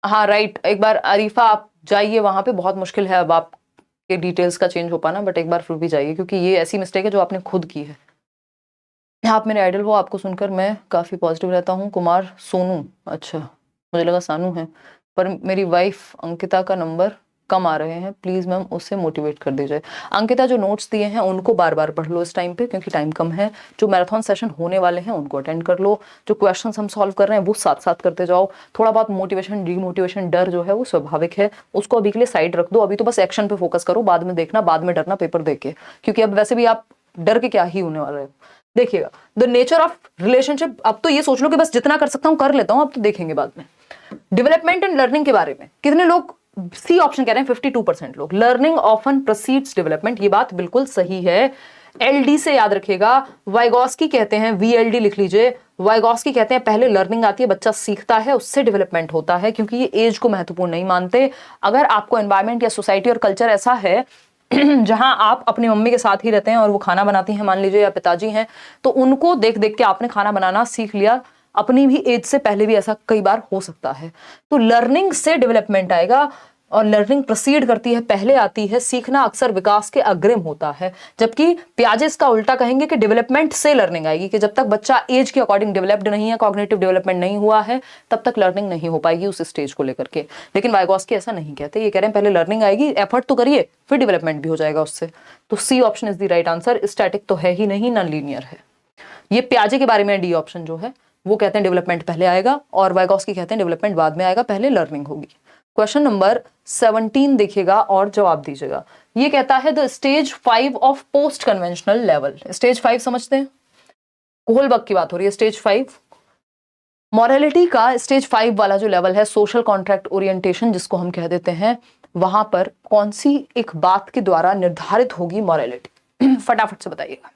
हाँ राइट, एक बार अरीफा आप जाइए वहां पे, बहुत मुश्किल है अब आपके डिटेल्स का चेंज हो पाना, बट एक बार फिर भी जाइए, क्योंकि ये ऐसी मिस्टेक है जो आपने खुद की है। आप मेरे आइडल हो, आपको सुनकर मैं काफी पॉजिटिव रहता हूँ। कुमार सोनू, अच्छा मुझे लगा सानू है, पर मेरी वाइफ अंकिता का नंबर कम आ रहे हैं, प्लीज मैम उससे मोटिवेट कर दीजिए। अंकिता जो नोट्स दिए हैं उनको बार बार पढ़ लो इस टाइम पे, क्योंकि टाइम कम है। जो मैराथन सेशन होने वाले हैं उनको अटेंड कर लो, जो क्वेश्चंस हम सॉल्व कर रहे हैं वो साथ साथ करते जाओ। थोड़ा बहुत मोटिवेशन डीमोटिवेशन डर जो है वो स्वाभाविक है, उसको अभी के लिए साइड रख दो। अभी तो बस एक्शन पे फोकस करो, बाद में देखना, बाद में डरना पेपर देख के, क्योंकि अब वैसे भी आप डर के क्या ही होने वाले हो। देखिएगा, द नेचर ऑफ रिलेशनशिप, अब तो ये सोच लो कि बस जितना कर सकता हूँ कर लेता हूँ, अब तो देखेंगे बाद में। डेवलपमेंट एंड लर्निंग के बारे में कितने लोग सी ऑप्शन कह रहे हैं? 52% लोग। लर्निंग ऑफन प्रोसीड्स डेवलपमेंट, ये बात बिल्कुल सही है। LD से याद रखिएगा, वाइगॉस्की कहते हैं, VLD लिख लीजिए। वाइगॉस्की कहते हैं पहले लर्निंग आती है, बच्चा सीखता है, उससे डेवलपमेंट होता है, क्योंकि ये एज को महत्वपूर्ण नहीं मानते। अगर आपको एनवायरमेंट या सोसाइटी और कल्चर ऐसा है जहां आप अपनी मम्मी के साथ ही रहते हैं और वो खाना बनाती हैं मान लीजिए, या पिताजी हैं, तो उनको देख देख के आपने खाना बनाना सीख लिया, अपनी भी एज से पहले भी ऐसा कई बार हो सकता है। तो लर्निंग से डेवलपमेंट आएगा, और लर्निंग प्रोसीड करती है, पहले आती है। सीखना अक्सर विकास के अग्रिम होता है, जबकि पियाजे इसका उल्टा कहेंगे कि डेवलपमेंट से लर्निंग आएगी, कि जब तक बच्चा एज के अकॉर्डिंग डेवलप्ड नहीं है, कॉग्निटिव डेवलपमेंट नहीं हुआ है, तब तक लर्निंग नहीं हो पाएगी उस स्टेज को लेकर के। लेकिन वाइगॉस्की ऐसा नहीं कहते, ये कह रहे हैं पहले लर्निंग आएगी, एफर्ट तो करिए, फिर डेवलपमेंट भी हो जाएगा उससे। तो C option is the right answer. Static तो है ही नहीं, नॉन लीनियर है। ये पियाजे के बारे में डी ऑप्शन जो है वो कहते हैं डेवलपमेंट पहले आएगा, और वाइगॉस्की कहते हैं डेवलपमेंट बाद में आएगा, पहले लर्निंग होगी। क्वेश्चन नंबर 17 देखिएगा और जवाब दीजिएगा। ये कहता है the stage 5 of post conventional level. Stage 5 समझते हैं, कोहलबर्ग की बात हो रही है। स्टेज 5 मॉरलिटी का स्टेज 5 वाला जो लेवल है, सोशल कॉन्ट्रैक्ट ओरिएंटेशन जिसको हम कह देते हैं, वहां पर कौन सी एक बात के द्वारा निर्धारित होगी मॉरलिटी? फटाफट से बताइएगा।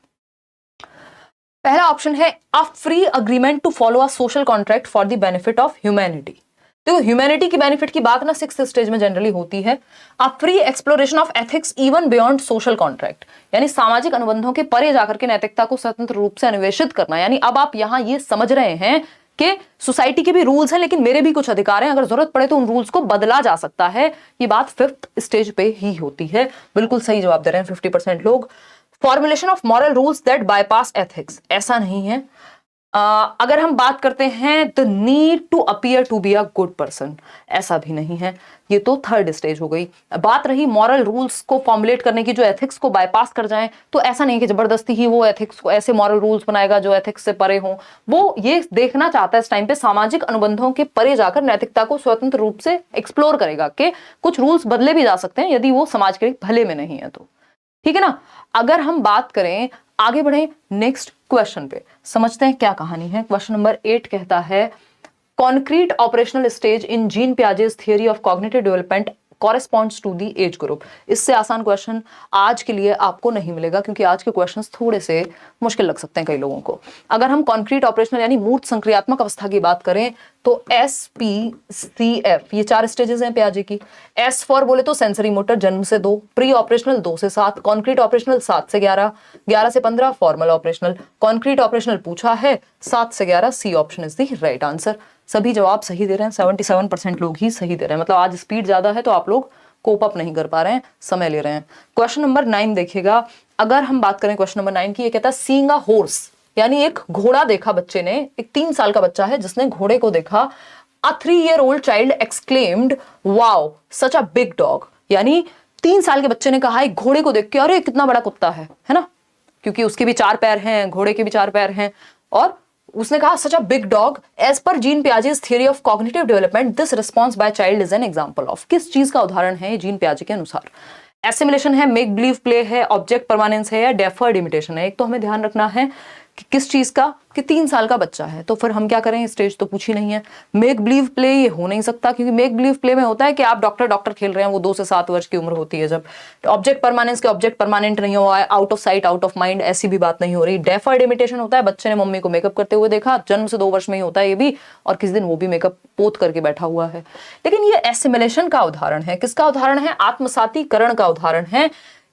पहला ऑप्शन है a free agreement to follow a social contract for the benefit of humanity. तो ह्यूमैनिटी की बेनिफिट की बात ना 6th स्टेज में जनरली होती है। A free exploration of ethics even beyond social contract, यानी सामाजिक अनुबंधों के परे जाकर के नैतिकता को स्वतंत्र रूप से अन्वेषित करना। यानी अब आप यहां ये समझ रहे हैं कि सोसाइटी के भी रूल्स हैं, लेकिन मेरे भी कुछ अधिकार हैं, अगर जरूरत पड़े तो उन रूल्स को बदला जा सकता है। ये बात 5th स्टेज पे ही होती है। बिल्कुल सही जवाब दे रहे हैं 50% लोग। Formulation of moral rules that bypass ethics, ऐसा नहीं है। अगर हम बात करते हैं the need to appear to be a good person, ऐसा भी नहीं है। ये तो 3rd स्टेज हो गई। बात रही मॉरल रूल्स को फॉर्मुलेट करने की जो एथिक्स को बाईपास कर जाएं, तो ऐसा नहीं कि जबरदस्ती ही वो एथिक्स को ऐसे मॉरल रूल्स बनाएगा जो एथिक्स से परे हों। वो ये देखना चाहता है इस टाइम पे सामाजिक अनुबंधों के परे जाकर नैतिकता को स्वतंत्र रूप से एक्सप्लोर करेगा कि कुछ रूल्स बदले भी जा सकते हैं यदि वो समाज के भले में नहीं है तो। ठीक है ना। अगर हम बात करें, आगे बढ़े नेक्स्ट क्वेश्चन पे, समझते हैं क्या कहानी है। क्वेश्चन नंबर 8 कहता है concrete operational stage in Jean Piaget's theory of cognitive development corresponds to the age group. इससे आसान क्वेश्चन आज के लिए आपको नहीं मिलेगा, क्योंकि आज के क्वेश्चंस थोड़े से मुश्किल लग सकते हैं कई लोगों को। अगर हम कॉन्क्रीट ऑपरेशनल यानी मूर्त संक्रियात्मक अवस्था की बात करें तो SPCF, ये 4 स्टेजेस हैं पियाजे की। S फॉर बोले तो सेंसरी मोटर, जन्म से 2, प्री ऑपरेशनल 2 से 7, कॉन्क्रीट ऑपरेशनल 7 से 11, 11 से 15 फॉर्मल ऑपरेशनल। कॉन्क्रीट ऑपरेशनल पूछा है 7 से 11, C option is the right answer. सभी जवाब सही दे रहे हैं, 77% लोग ही सही दे रहे हैं। मतलब आज स्पीड ज्यादा है तो आप लोग कोप अप नहीं कर पा रहे हैं, समय ले रहे हैं। क्वेश्चन नंबर 9 देखिएगा। अगर हम बात करें क्वेश्चन नंबर 9 की, ये कहता है सीइंग अ हॉर्स यानी एक घोड़ा देखा बच्चे ने, एक 3 साल का बच्चा है जिसने घोड़े को देखा। A 3-year-old child exclaimed, "Wow, such a big dog." यानी 3 साल के बच्चे ने कहा एक घोड़े को देख के, अरे कितना बड़ा कुत्ता है ना, क्योंकि उसके भी 4 पैर हैं, घोड़े के भी 4 पैर हैं। और उसने कहा such a big dog. As per Jean Piaget's theory of cognitive development, this response by child is an example of. किस चीज का उदाहरण है ये जीन पियाजे के अनुसार? एसिमिलेशन है, मेक बिलीव प्ले है, ऑब्जेक्ट परमानेंस है, या डेफर्ड इमिटेशन है। एक तो हमें ध्यान रखना है कि किस चीज का, कि 3 साल का बच्चा है, तो फिर हम क्या करें, स्टेज तो पूछी नहीं है। मेक बिलीव प्ले ये हो नहीं सकता, क्योंकि मेक बिलीव प्ले में होता है कि आप डॉक्टर खेल रहे हैं, वो 2 से 7 वर्ष की उम्र होती है जब। ऑब्जेक्ट परमानेंस के ऑब्जेक्ट परमानेंट नहीं हुआ है, out of sight out of mind, ऐसी भी बात नहीं हो रही। डेफर्ड इमिटेशन होता है, बच्चे ने मम्मी को मेकअप करते हुए देखा, जन्म से 2 वर्ष में ही होता है ये भी, और किसी दिन वो भी मेकअप पोत करके बैठा हुआ है। लेकिन ये एसिमिलेशन का उदाहरण है। किसका उदाहरण है? आत्मसातीकरण का उदाहरण है,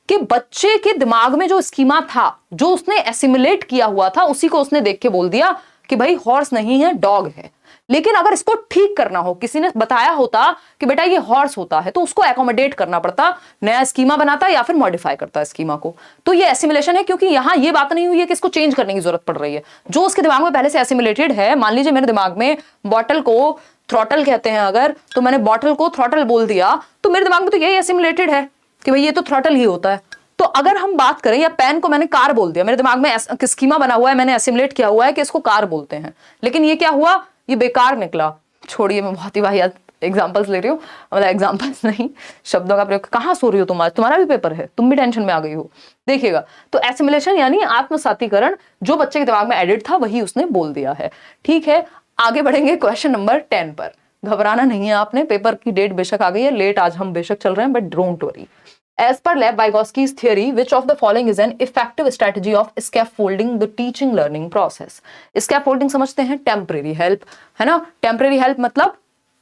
कि बच्चे के दिमाग में जो स्कीमा था, जो उसने एसिमुलेट किया हुआ था, उसी को उसने देख के बोल दिया कि भाई हॉर्स नहीं है, डॉग है। लेकिन अगर इसको ठीक करना हो, किसी ने बताया होता कि बेटा ये हॉर्स होता है, तो उसको एकोमोडेट करना पड़ता, नया स्कीमा बनाता या फिर मॉडिफाई करता स्कीमा को। तो ये एसिमुलेशन है, क्योंकि यहां ये बात नहीं हुई है कि इसको चेंज करने की जरूरत पड़ रही है। जो उसके दिमाग में पहले से एसिमुलेटेड है, मान लीजिए मेरे दिमाग में बॉटल को थ्रॉटल कहते हैं अगर, तो मैंने बॉटल को थ्रॉटल बोल दिया, तो मेरे दिमाग में तो यही एसिमुलेटेड है कि भाई ये तो थ्रॉटल ही होता है। तो अगर हम बात करें, या पेन को मैंने कार बोल दिया, मेरे दिमाग में स्कीमा बना हुआ है, मैंने एसिमुलेट किया हुआ है कि इसको कार बोलते हैं, लेकिन ये क्या हुआ, ये बेकार निकला। छोड़िए, मैं बहुत ही वाहियात एग्जांपल्स ले रही हूँ, मतलब एग्जांपल्स नहीं, शब्दों का प्रयोग। कहाँ सो रही हो तुम आज? तुम्हारा भी पेपर है, तुम भी टेंशन में आ गई हो। देखिएगा, तो एसिमुलेशन यानी आत्मसातीकरण, जो बच्चे के दिमाग में एडिट था वही उसने बोल दिया है। ठीक है, आगे बढ़ेंगे क्वेश्चन नंबर 10 पर। घबराना नहीं है आपने, पेपर की डेट बेशक आ गई है, लेट आज हम बेशक चल रहे हैं, but don't worry. As per Lev-Vygotsky's theory, which of the following is an effective strategy of scaffolding the teaching learning process? Scaffolding समझते हैं, temporary help, है ना। temporary help मतलब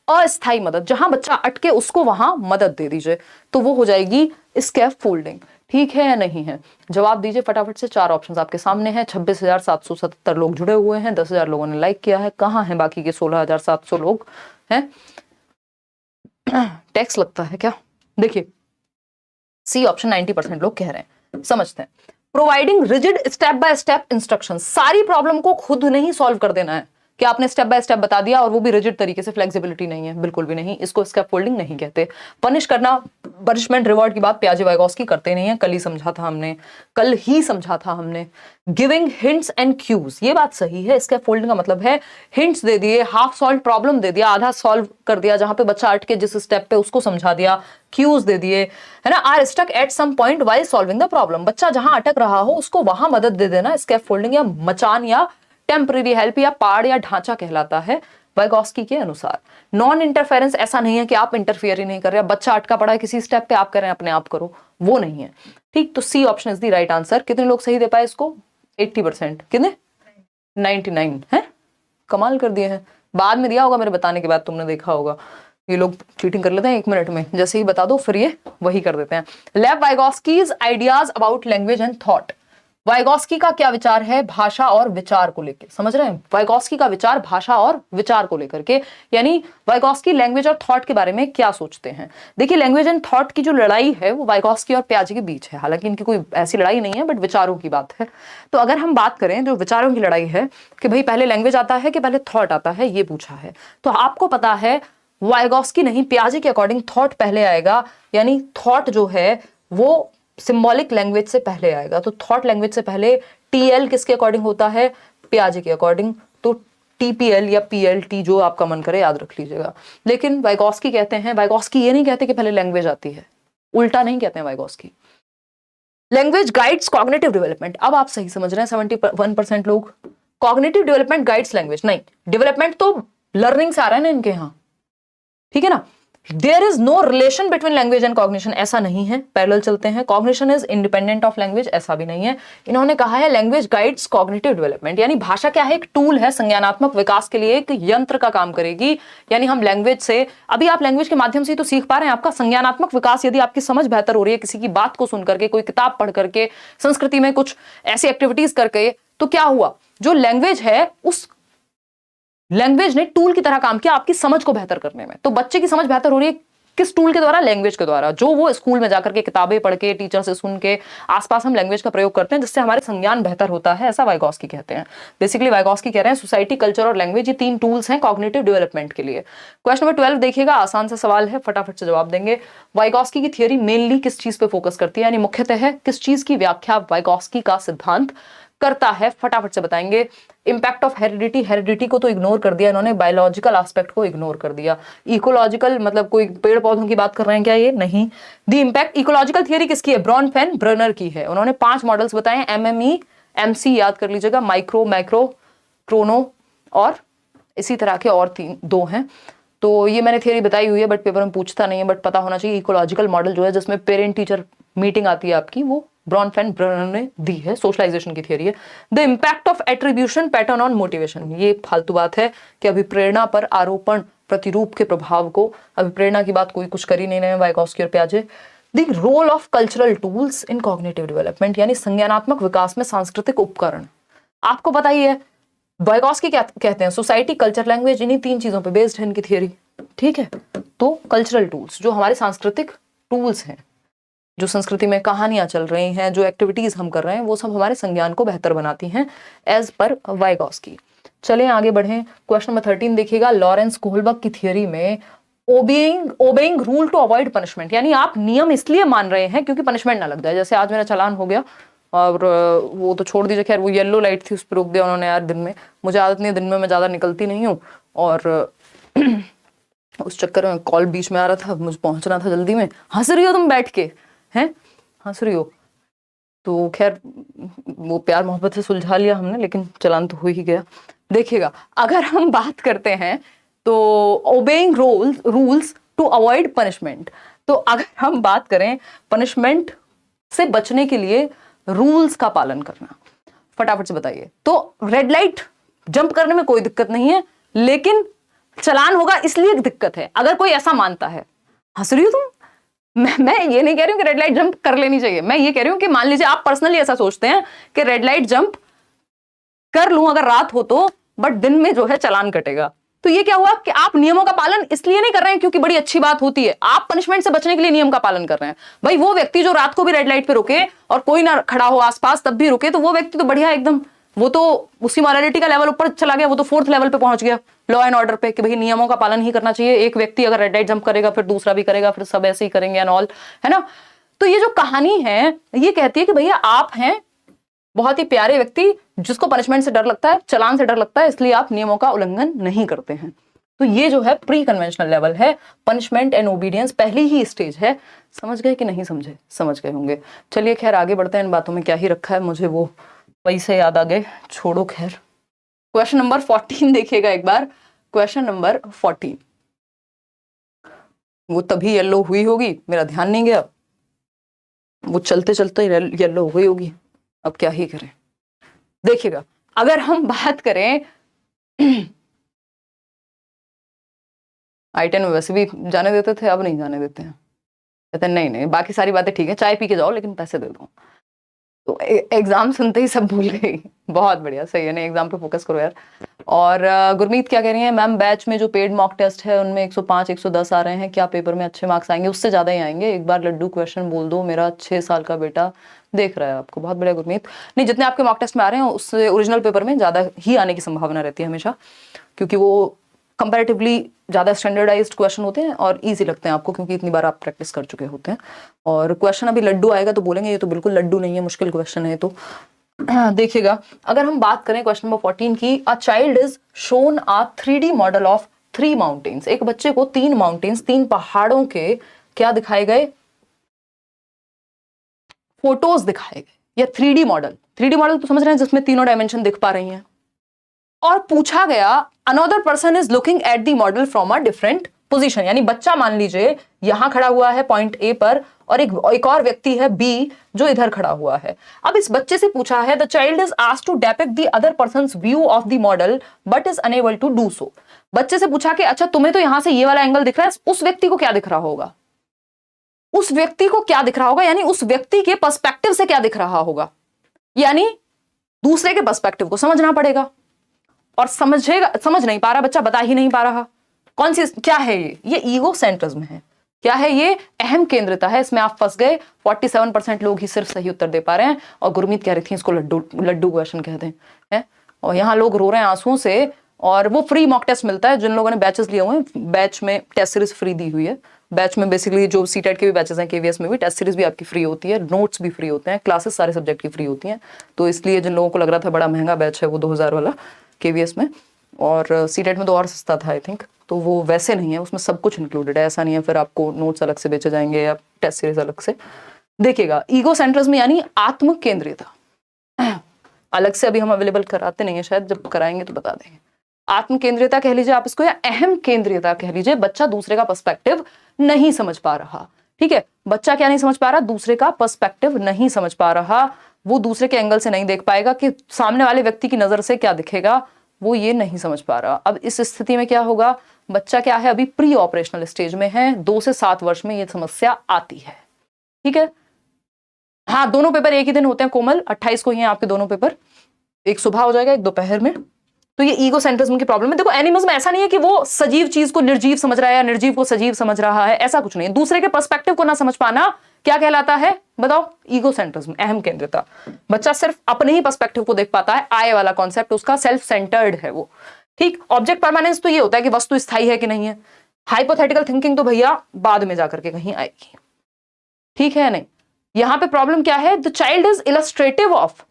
अस्थायी मदद, जहां बच्चा अटके उसको वहां मदद दे दीजिए, तो वो हो जाएगी scaffolding। ठीक है या नहीं है? जवाब दीजिए फटाफट से। 4 ऑप्शंस आपके सामने हैं। 26,777 लोग जुड़े हुए हैं, 10,000 लोगों ने लाइक किया है। कहाँ हैं बाकी के 16,700 लोग? हैं टैक्स लगता है क्या? देखिए, सी ऑप्शन 90% लोग कह रहे हैं। समझते हैं। Providing rigid step by step instruction, सारी प्रॉब्लम को खुद नहीं सॉल्व कर देना है कि आपने स्टेप बाय स्टेप बता दिया और वो भी रिजिड तरीके से, फ्लेक्सिबिलिटी नहीं है, बिल्कुल भी नहीं। इसको स्कैफोल्डिंग नहीं कहते। पनिश करना, पनिशमेंट रिवॉर्ड की बात पियाजे वाइगोत्स्की करते नहीं है, कल ही समझा था हमने। गिविंग हिंट्स एंड क्यूज, ये बात सही है। स्कैफोल्डिंग का मतलब है हिंट्स दे दिए, हाफ सॉल्व प्रॉब्लम दे दिया, आधा सॉल्व कर दिया, जहां पे बच्चा अटके जिस स्टेप पे उसको समझा दिया, क्यूज दे दिए, है ना। Are stuck at some point while solving the problem, बच्चा जहां अटक रहा हो उसको वहां मदद दे देना, स्कैफोल्डिंग या मचान या टेम्परेरी हेल्प या पाड़ या ढांचा कहलाता है वाइगोत्स्की के अनुसार। नॉन इंटरफेरेंस, ऐसा नहीं है कि आप इंटरफियर ही नहीं कर रहे, बच्चा अटका पड़ा है किसी स्टेप पे, आप कर रहे हैं अपने आप करो, वो नहीं है। ठीक, तो C option is the right answer. कितने लोग सही दे पाए इसको? 80%। कितने? 99 है। कमाल कर दिए हैं। बाद में दिया होगा मेरे बताने के बाद, तुमने देखा होगा ये लोग चीटिंग कर लेते हैं 1 मिनट में, जैसे ही बता दो फिर ये वही कर देते हैं। Lev Vygotsky's ideas about language and thought, Vygotsky का क्या विचार है भाषा और विचार को लेकर? समझ रहे हैं, वाइगोत्स्की का विचार भाषा और विचार को लेकर के, यानी वाइगोत्स्की लैंग्वेज और थॉट के बारे में क्या सोचते हैं। देखिए, लैंग्वेज एंड थॉट की जो लड़ाई है वो वाइगोत्स्की और पियाजे के बीच है, हालांकि इनकी कोई ऐसी लड़ाई नहीं है, बट विचारों की बात है। तो अगर हम बात करें जो विचारों की लड़ाई है कि भाई पहले लैंग्वेज आता है कि पहले थॉट आता है, ये पूछा है, तो आपको पता है वाइगोत्स्की नहीं, पियाजे के अकॉर्डिंग थॉट पहले आएगा, यानी थॉट जो है वो सिंबॉलिक लैंग्वेज से पहले आएगा। तो थॉट लैंग्वेज से पहले टीएल किसके अकॉर्डिंग होता है? पियाजे के अकॉर्डिंग। तो टीपीएल या पीएलटी जो आपका मन करे याद रख लीजिएगा। लेकिन वाइगोत्स्की कहते हैं, वाइगोत्स्की ये नहीं कहते कि पहले लैंग्वेज आती है, उल्टा नहीं कहते हैं Vygotsky. Language guides cognitive development, अब आप सही समझ रहे हैं 71% लोग। कॉग्निटिव डेवलपमेंट गाइड्स लैंग्वेज, नहीं, डेवलपमेंट तो लर्निंग से आ रहा है ना इनके यहाँ, ठीक है ना। There is no relation between language and cognition, ऐसा नहीं है, पैरेलल चलते हैं। Cognition is independent of language, ऐसा भी नहीं है। इन्होंने कहा है लैंग्वेज गाइड्स कॉग्निटिव डेवलपमेंट, यानी भाषा क्या है? एक टूल है, संज्ञानात्मक विकास के लिए एक यंत्र का काम करेगी। यानी हम लैंग्वेज से, अभी आप लैंग्वेज के माध्यम से तो सीख पा रहे हैं, आपका संज्ञानात्मक विकास, यदि आपकी समझ बेहतर हो रही है किसी की बात को सुन करके, कोई किताब पढ़ करके, संस्कृति में कुछ ऐसी एक्टिविटीज करके, तो क्या हुआ? जो लैंग्वेज है उस लैंग्वेज ने टूल की तरह काम किया आपकी समझ को बेहतर करने में। तो बच्चे की समझ बेहतर हो रही है किस टूल के द्वारा? लैंग्वेज के द्वारा। जो वो स्कूल में जाकर के किताबें पढ़ के, टीचर से सुन के, आसपास हम लैंग्वेज का प्रयोग करते हैं जिससे हमारे संज्ञान बेहतर होता है, ऐसा वाइगॉस्की कहते हैं। बेसिकली वाइगॉस्की कह रहे हैं सोसाइटी, कल्चर और लैंग्वेज ये 3 टूल्स हैं कॉग्निटिव डेवलपमेंट के लिए। क्वेश्चन नंबर 12 देखिएगा, आसान सा सवाल है, फटाफट से जवाब देंगे। वाइगॉस्की की थियरी मेनली किस चीज पे फोकस करती है, यानी मुख्यतः किस चीज की व्याख्या वाइगॉस्की का सिद्धांत करता है? फटाफट से बताएंगे। इंपैक्ट ऑफ हेरिडिटी, हेरिडिटी को तो इग्नोर कर दिया इन्होंने, बायोलॉजिकल एस्पेक्ट को इग्नोर कर दिया। इकोलॉजिकल मतलब कोई पेड़ पौधों की बात कर रहे हैं क्या ये? नहीं। द इंपैक्ट, इकोलॉजिकल थियरी किसकी है? ब्रॉनफेन ब्रनर की है। उन्होंने 5 मॉडल्स बताए हैं, एमएमई, एमसी याद कर लीजिएगा, माइक्रो, मैक्रो, क्रोनो और इसी तरह के और 2 हैं। तो ये मैंने थियरी बताई हुई है बट पेपर में पूछता नहीं है, बट पता होना चाहिए। इकोलॉजिकल मॉडल जो है जिसमें पेरेंट टीचर मीटिंग आती है आपकी, वो ब्रॉनफेन ब्रनर ने दी है, सोशलाइजेशन की थियरी है। The impact of attribution pattern on motivation, ये फालतू बात है कि अभिप्रेरणा पर आरोपण प्रतिरूप के प्रभाव को, अभिप्रेरणा की बात कोई कुछ कर ही नहीं रहे हैं वाइगॉस्की और पियाजे। The role of cultural tools in cognitive development, यानी संज्ञानात्मक विकास में सांस्कृतिक उपकरण। आपको पता ही है वाइगॉस्की क्या कहते हैं, सोसाइटी, कल्चर, लैंग्वेज, इन्हीं 3 चीजों पे बेस्ड है इनकी थियरी, ठीक है। तो कल्चरल टूल्स जो हमारे सांस्कृतिक टूल्स हैं, जो संस्कृति में कहानियां चल रही हैं, जो एक्टिविटीज हम कर रहे हैं, वो सब हमारे संज्ञान को बेहतर बनाती हैं एज पर वाइगॉस्की। चलें आगे बढ़ें। क्वेश्चन नंबर 13 देखिएगा, लॉरेंस कोहलबर्ग की थियरी में obeying rule to avoid punishment, यानी आप नियम इसलिए मान रहे हैं क्योंकि पनिशमेंट ना लग जाए। जैसे आज मेरा चालान हो गया और वो तो छोड़ दीजिए, खैर वो येलो लाइट थी उस पर रोक दिया उन्होंने यार दिन में, मुझे आदत नहीं है, दिन में मैं ज़्यादा निकलती नहीं हूँ और उस चक्कर में कॉल बीच में आ रहा था, मुझे पहुंचना था जल्दी में। हंस रही हो तुम बैठ के, हैं हंस रही हो? तो खैर वो प्यार मोहब्बत से सुलझा लिया हमने, लेकिन चलान तो हो ही गया। देखिएगा, अगर हम बात करते हैं तो obeying rules to avoid punishment, तो अगर हम बात करें पनिशमेंट से बचने के लिए रूल्स का पालन करना, फटाफट से बताइए। तो रेड लाइट जंप करने में कोई दिक्कत नहीं है, लेकिन चलान होगा इसलिए दिक्कत है। अगर कोई ऐसा मानता है, हंस रही हो तुम, मैं ये नहीं कह रही हूं कि रेड लाइट जंप कर लेनी चाहिए, मैं ये कह रही हूं कि मान लीजिए आप पर्सनली ऐसा सोचते हैं कि रेड लाइट जंप कर लूं अगर रात हो तो, बट दिन में जो है चालान कटेगा, तो ये क्या हुआ कि आप नियमों का पालन इसलिए नहीं कर रहे हैं क्योंकि बड़ी अच्छी बात होती है, आप पनिशमेंट से बचने के लिए नियम का पालन कर रहे हैं। भाई वो व्यक्ति जो रात को भी रेड लाइट पे रुके और कोई ना खड़ा हो आसपास तब भी रुके, तो वो व्यक्ति तो बढ़िया एकदम, वो तो उसकी मॉरलिटी का लेवल ऊपर चला गया, वो तो 4th लेवल पे पहुंच गया लॉ एंड ऑर्डर पे, कि भाई नियमों का पालन ही करना चाहिए। एक व्यक्ति अगर रेड लाइट जंप करेगा फिर दूसरा भी करेगा, फिर सब ऐसे ही करेंगे एंड ऑल, है ना। तो ये जो कहानी है ये कहती है कि भैया आप हैं बहुत ही प्यारे व्यक्ति जिसको पनिशमेंट से डर लगता है, चलान से डर लगता है, इसलिए आप नियमों का उल्लंघन नहीं करते हैं। तो ये जो है प्री कन्वेंशनल लेवल है, पनिशमेंट एंड ओबीडियंस पहली ही स्टेज है। समझ गए कि नहीं समझे? समझ गए होंगे। चलिए खैर आगे बढ़ते हैं, इन बातों में क्या ही रखा है, मुझे वो वही से याद आ गए, छोड़ो खैर। क्वेश्चन नंबर 14 देखिएगा एक बार, क्वेश्चन नंबर 14, वो तभी येलो हुई होगी, मेरा ध्यान नहीं गया, वो चलते चलते येलो हुई होगी, अब क्या ही करें। देखिएगा, अगर हम बात करें I-10 में वैसे भी जाने देते थे, अब नहीं जाने देते हैं, कहते हैं नहीं बाकी सारी बातें ठीक है, चाय पी के जाओ लेकिन पैसे दे दो। तो एग्जाम सुनते ही सब भूल गई। बहुत बढ़िया, सही है ना, एग्जाम पे फोकस करो यार। और गुरमीत क्या कह रही है, मैम बैच में जो पेड मॉक टेस्ट है उनमें 105 110 आ रहे हैं, क्या पेपर में अच्छे मार्क्स आएंगे? उससे ज्यादा ही आएंगे, एक बार लड्डू क्वेश्चन बोल दो, मेरा 6 साल का बेटा देख रहा है आपको। बहुत बढ़िया गुरमीत। नहीं, जितने आपके मॉक टेस्ट में आ रहे हैं उससे ओरिजिनल पेपर में ज्यादा ही आने की संभावना रहती है हमेशा, क्योंकि वो कंपैरेटिवली ज़्यादा स्टैंडर्डाइज्ड क्वेश्चन होते हैं और इजी लगते हैं आपको, क्योंकि इतनी बार आप प्रैक्टिस कर चुके होते हैं। और क्वेश्चन अभी लड्डू आएगा तो बोलेंगे ये तो बिल्कुल लड्डू नहीं है, मुश्किल क्वेश्चन है। तो देखिएगा, अगर हम बात करें क्वेश्चन नंबर 14 की, a child is shown a 3D model of 3 mountains, एक बच्चे को 3 माउंटेन्स, 3 पहाड़ों के क्या दिखाए गए? फोटोज दिखाए गए, या 3D मॉडल। 3D मॉडल तो समझ रहे हैं जिसमें तीनों डायमेंशन दिख पा रही हैं। और पूछा गया another person is looking at the model from a different position, यानी बच्चा मान लीजिए यहां खड़ा हुआ है पॉइंट ए पर, और एक और व्यक्ति है बी जो इधर खड़ा हुआ है। अब इस बच्चे से पूछा है, the child is asked to depict the other person's view of the model but is unable to do so. बच्चे से पूछा कि अच्छा तुम्हें तो यहां से ये वाला एंगल दिख रहा है, उस व्यक्ति को क्या दिख रहा होगा? उस व्यक्ति को क्या दिख रहा होगा, यानी उस व्यक्ति के पर्सपेक्टिव से क्या दिख रहा होगा, यानी दूसरे के पर्सपेक्टिव को समझना पड़ेगा। और समझ नहीं पा रहा बच्चा, बता ही नहीं पा रहा कौन सी क्या है ये ईगो सेंट्रिज्म है। क्या है ये? अहम केंद्रिता है, इसमें आप फंस गए। 47% लोग ही सिर्फ सही उत्तर दे पा रहे हैं, और गुरमीत कह रही थी इसको लड्डू क्वेश्चन कहते हैं। और यहाँ लोग रो रहे हैं आंसुओं से, और वो फ्री मॉक टेस्ट मिलता है जिन लोगों ने बैचेस लिए हुए हैं। बैच में टेस्ट सीरीज फ्री दी हुई है। बैच में बेसिकली जो सीटेट के भी बैचेस हैं, केवीएस में भी टेस्ट सीरीज भी आपकी फ्री होती है, नोट्स भी फ्री होते हैं, क्लासेस सारे सब्जेक्ट की फ्री होती हैं। तो इसलिए जिन लोगों को लग रहा था बड़ा महंगा बैच है वो 2000 वाला केवीएस में, और सीटेट में तो और सस्ता था आई थिंक, तो वो वैसे नहीं है, उसमें सब कुछ इंक्लूडेड है। ऐसा नहीं है फिर आपको नोट्स अलग से बेचे जाएंगे या टेस्ट सीरीज अलग से। देखिएगा, ईगो सेंट्रिज्म यानी आत्म केंद्रियता, अलग से अभी हम अवेलेबल कराते नहीं है, शायद जब कराएंगे तो बता देंगे। आत्म केंद्रियता कह लीजिए आप इसको, या अहम केंद्रियता कह लीजिए। बच्चा दूसरे का पर्सपेक्टिव नहीं समझ पा रहा, ठीक है। बच्चा क्या नहीं समझ पा रहा? दूसरे का पर्सपेक्टिव नहीं समझ पा रहा। वो दूसरे के एंगल से नहीं देख पाएगा कि सामने वाले व्यक्ति की नजर से क्या दिखेगा, वो ये नहीं समझ पा रहा। अब इस स्थिति में क्या होगा? बच्चा क्या है, अभी प्री ऑपरेशनल स्टेज में है। 2 से 7 वर्ष में ये समस्या आती है, ठीक है। हाँ, दोनों पेपर एक ही दिन होते हैं कोमल, 28 को ही हैं आपके दोनों पेपर, एक सुबह हो जाएगा, एक दोपहर में। तो ये ईगो सेंट्रिज्म की प्रॉब्लम है। देखो, एनिमल्स में ऐसा नहीं है कि वो सजीव चीज को निर्जीव समझ रहा है या निर्जीव को सजीव समझ रहा है, ऐसा कुछ नहीं है। दूसरे के पर्सपेक्टिव को ना समझ पाना क्या कहलाता है बताओ? ईगो सेंट्रिज्म, अहम केंद्रिता। बच्चा सिर्फ अपने ही पर्सपेक्टिव को देख पाता है, आए वाला कॉन्सेप्ट उसका सेल्फ सेंटर्ड है वो, ठीक। ऑब्जेक्ट परमानेंस तो ये होता है कि वस्तु स्थायी है कि नहीं है। हाइपोथेटिकल थिंकिंग तो भैया बाद में जाकर के कहीं आएगी, ठीक है। नहीं, यहां पे प्रॉब्लम क्या है? The child is illustrative of,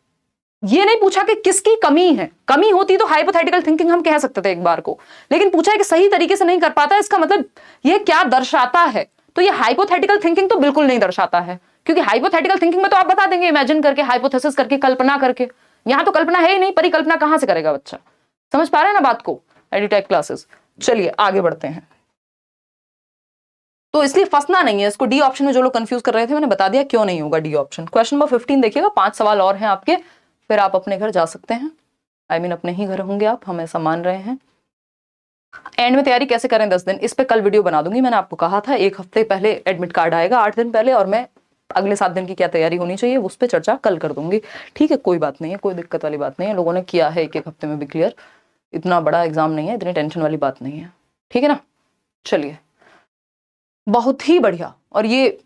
ये नहीं पूछा कि किसकी कमी है। कमी होती तो हाइपोथेटिकल थिंकिंग हम कह सकते थे एक बार को, लेकिन पूछा है कि सही तरीके से नहीं कर पाता, इसका मतलब ये क्या दर्शाता है? तो ये हाइपोथेटिकल थिंकिंग तो बिल्कुल नहीं दर्शाता है, क्योंकि हाइपोथेटिकल थिंकिंग में तो आप बता देंगे इमेजिन करके, हाइपोथेसिस करके, कल्पना करके। यहां तो कल्पना है ही नहीं, परिकल्पना कहां से करेगा बच्चा? समझ पा रहे हैं ना बात को? Edutech classes. चलिए आगे बढ़ते हैं। तो इसलिए फंसना नहीं है इसको। डी ऑप्शन में जो लोग कंफ्यूज कर रहे थे मैंने बता दिया क्यों नहीं होगा डी ऑप्शन। क्वेश्चन नंबर 15 देखिएगा, 5 सवाल और हैं आपके, फिर आप अपने घर जा सकते हैं। आई मीन अपने ही घर होंगे आप, हम ऐसा मान रहे हैं। एंड में तैयारी कैसे करें 10 दिन, इस पे कल वीडियो बना दूंगी। मैंने आपको कहा था 1 हफ्ते पहले एडमिट कार्ड आएगा, 8 दिन पहले, और मैं अगले 7 दिन की क्या तैयारी होनी चाहिए उस पर चर्चा कल कर दूंगी, ठीक है। कोई बात नहीं है, कोई दिक्कत वाली बात नहीं है, लोगों ने किया है 1-1 हफ्ते में भी क्लियर, इतना बड़ा एग्जाम नहीं है, इतनी टेंशन वाली बात नहीं है, ठीक है ना। चलिए, बहुत ही बढ़िया। और ये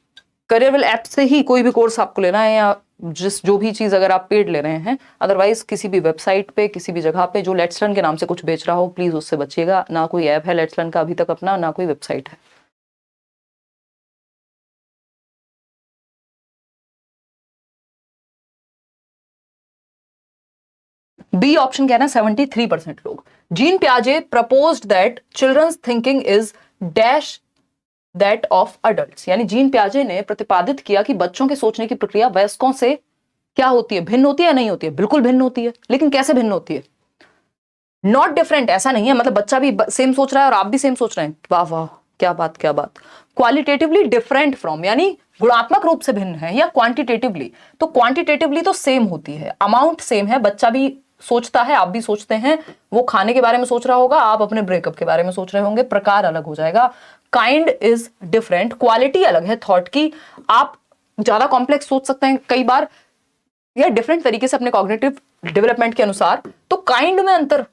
करियरवेल ऐप से ही कोई भी कोर्स आपको लेना है, या जो भी चीज अगर आप पेड ले रहे हैं, अदरवाइज किसी भी वेबसाइट पे, किसी भी जगह पे जो लेट्स लर्न के नाम से कुछ बेच रहा हो, प्लीज उससे बचिएगा। ना कोई ऐप है लेट्स लर्न का अभी तक अपना, ना कोई वेबसाइट है। बी ऑप्शन कहना है 73% लोग। जीन पियाजे proposed that children's thinking is dash that of adults, यानी जीन पियाजे ने प्रतिपादित किया कि बच्चों के सोचने की प्रक्रिया वयस्कों से क्या होती है, भिन्न होती है या नहीं होती है? बिल्कुल भिन्न होती है, लेकिन कैसे भिन्न होती है? नॉट डिफरेंट, ऐसा नहीं है, मतलब बच्चा भी सेम सोच रहा है और आप भी सेम सोच रहे हैं, वाह वाह क्या बात क्या बात। क्वालिटेटिवली डिफरेंट फ्रॉम, यानी गुणात्मक रूप से भिन्न है, या क्वांटिटेटिवली? तो क्वांटिटेटिवली तो सेम होती है, अमाउंट सेम है, बच्चा भी सोचता है, आप भी सोचते हैं, वो खाने के बारे में सोच रहा होगा, आप अपने ब्रेकअप के बारे में सोच रहे होंगे, प्रकार अलग हो जाएगा। काइंड इज डिफरेंट, क्वालिटी अलग है थॉट की, आप ज्यादा कॉम्प्लेक्स सोच सकते हैं कई बार, या डिफरेंट तरीके से अपने कॉग्निटिव डेवलपमेंट के अनुसार। तो काइंड में अंतर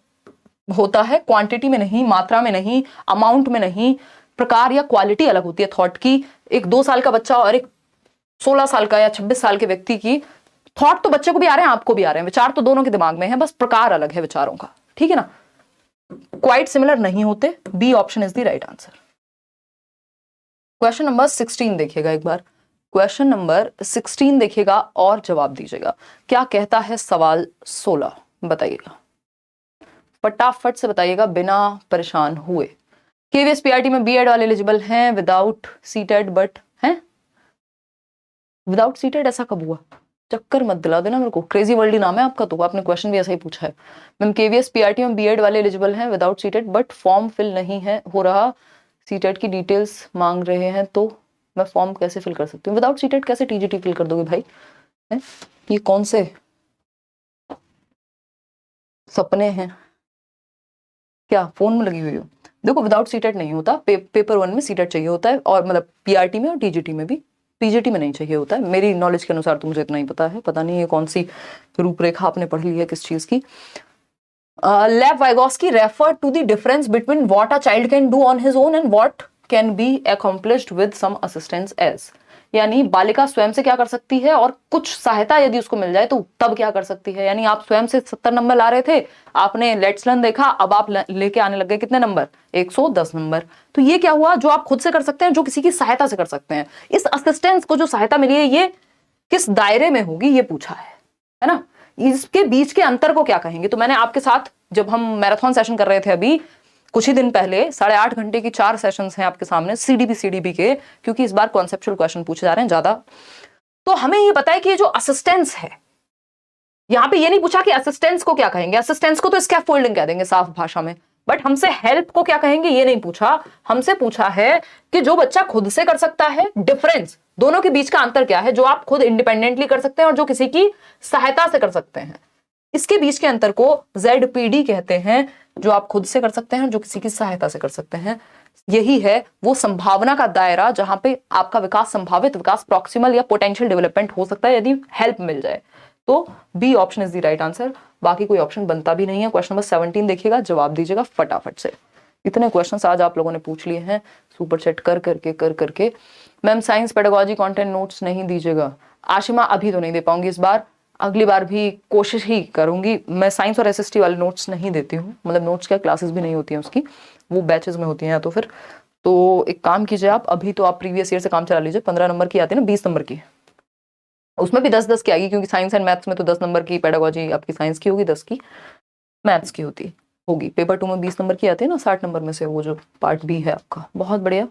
होता है, क्वांटिटी में नहीं, मात्रा में नहीं, अमाउंट में नहीं, प्रकार या क्वालिटी अलग होती है थॉट की। एक 2 साल का बच्चा और एक 16 साल का या 26 साल के व्यक्ति की थॉट तो बच्चे को भी आ रहे हैं, आपको भी आ रहे हैं, विचार तो दोनों के दिमाग में है, बस प्रकार अलग है विचारों का, ठीक है ना। क्वाइट सिमिलर नहीं होते। B option is the right answer. Question number 16 देखिएगा एक बार, क्वेश्चन नंबर 16 देखिएगा और जवाब दीजिएगा। क्या कहता है सवाल 16, बताइएगा फटाफट से बताइएगा बिना परेशान हुए। केवीएस पीआरटी में बीएड वाले एलिजिबल हैं विदाउट सीटेट, बट हैं विदाउट सीटेट, ऐसा कब हुआ? चक्कर मत दिला देना मेरे को, क्रेजी वर्ल्ड नाम है आपका, तो आपने क्वेश्चन भी ऐसा ही पूछा है। मैम केवीएस पीआरटी में बीएड वाले एलिजिबल हैं without CTET, but form fill नहीं है हो रहा, सीटेट की डिटेल्स मांग रहे हैं, तो मैं फॉर्म कैसे फिल कर सकती हूँ? विदाउट सीटेट कैसे टीजीटी फिल कर दोगे भाई? है? ये कौन से सपने हैं, क्या फोन में लगी हुई हो? देखो विदाउट सीटेट नहीं होता, पेपर 1 में सीटेट चाहिए होता है, और मतलब पीआरटी में और टीजीटी में भी, पीजीटी में नहीं चाहिए होता है, मेरी नॉलेज के अनुसार तो मुझे इतना ही पता है, पता नहीं ये कौन सी रूपरेखा आपने पढ़ ली है किस चीज की। Lev Vygotsky refer to the difference between what a child can do on his own and what can be accomplished with some assistance age, यानी बालिका स्वयं से क्या कर सकती है और कुछ सहायता यदि उसको मिल जाए तो तब क्या कर सकती है। यानी आप स्वयं से 70 नंबर ला रहे थे, आपने लेट्स लर्न देखा, अब आप लेके आने लग गए कितने नंबर, 110 नंबर। तो ये क्या हुआ, जो आप खुद से कर सकते हैं, जो किसी की सहायता से कर सकते हैं। इस असिस्टेंस को जो सहायता मिली है ये किस दायरे में होगी ये पूछा है ना। इसके बीच के अंतर को क्या कहेंगे। तो मैंने आपके साथ जब हम मैराथन सेशन कर रहे थे अभी कुछ ही दिन पहले, 8.5 घंटे की 4 सेशंस हैं आपके सामने सीडीबी के, क्योंकि इस बार कॉन्सेप्चुअल क्वेश्चन पूछे जा रहे हैं ज्यादा। तो हमें ये पता है कि ये जो असिस्टेंस है, यहां पे ये नहीं पूछा कि असिस्टेंस को क्या कहेंगे, असिस्टेंस को तो स्कैफोल्डिंग कह देंगे साफ भाषा में, बट हमसे हेल्प को क्या कहेंगे ये नहीं पूछा। हमसे पूछा है कि जो बच्चा खुद से कर सकता है, डिफरेंस दोनों के बीच का अंतर क्या है, जो आप खुद इंडिपेंडेंटली कर सकते हैं और जो किसी की सहायता से कर सकते हैं, इसके बीच के अंतर को ZPD कहते हैं। जो आप खुद से कर सकते हैं, जो किसी की सहायता से कर सकते हैं, यही है वो संभावना का दायरा जहां पे आपका विकास, संभावित विकास, प्रॉक्सिमल या पोटेंशियल डेवलपमेंट हो सकता है यदि हेल्प मिल जाए। तो B option is the right answer, बाकी कोई ऑप्शन बनता भी नहीं है। क्वेश्चन नंबर 17 देखिएगा, जवाब दीजिएगा फटाफट से। इतने क्वेश्चंस आज आप लोगों ने पूछ लिए हैं सुपर चैट कर करके। Ma'am science pedagogy content notes नहीं दीजिएगा। आशिमा अभी तो नहीं दे पाऊंगी इस बार, अगली बार भी कोशिश ही करूंगी। मैं साइंस और SST वाले नोट्स नहीं देती हूँ, मतलब नोट्स क्या, क्लासेस भी नहीं होती हैं उसकी, वो बैचेस में होती हैं। तो फिर तो एक काम कीजिए आप, अभी तो आप प्रीवियस ईयर से काम चला लीजिए। 15 नंबर की आती है ना, 20 नंबर की, उसमें भी 10-10 की आएगी, क्योंकि साइंस एंड मैथ्स में तो 10 नंबर की पेडागोजी आपकी साइंस की होगी, 10 की मैथ्स की होगी। पेपर 2 में 20 नंबर की आती है ना, 60 नंबर में से वो जो पार्ट बी है आपका। बहुत बढ़िया,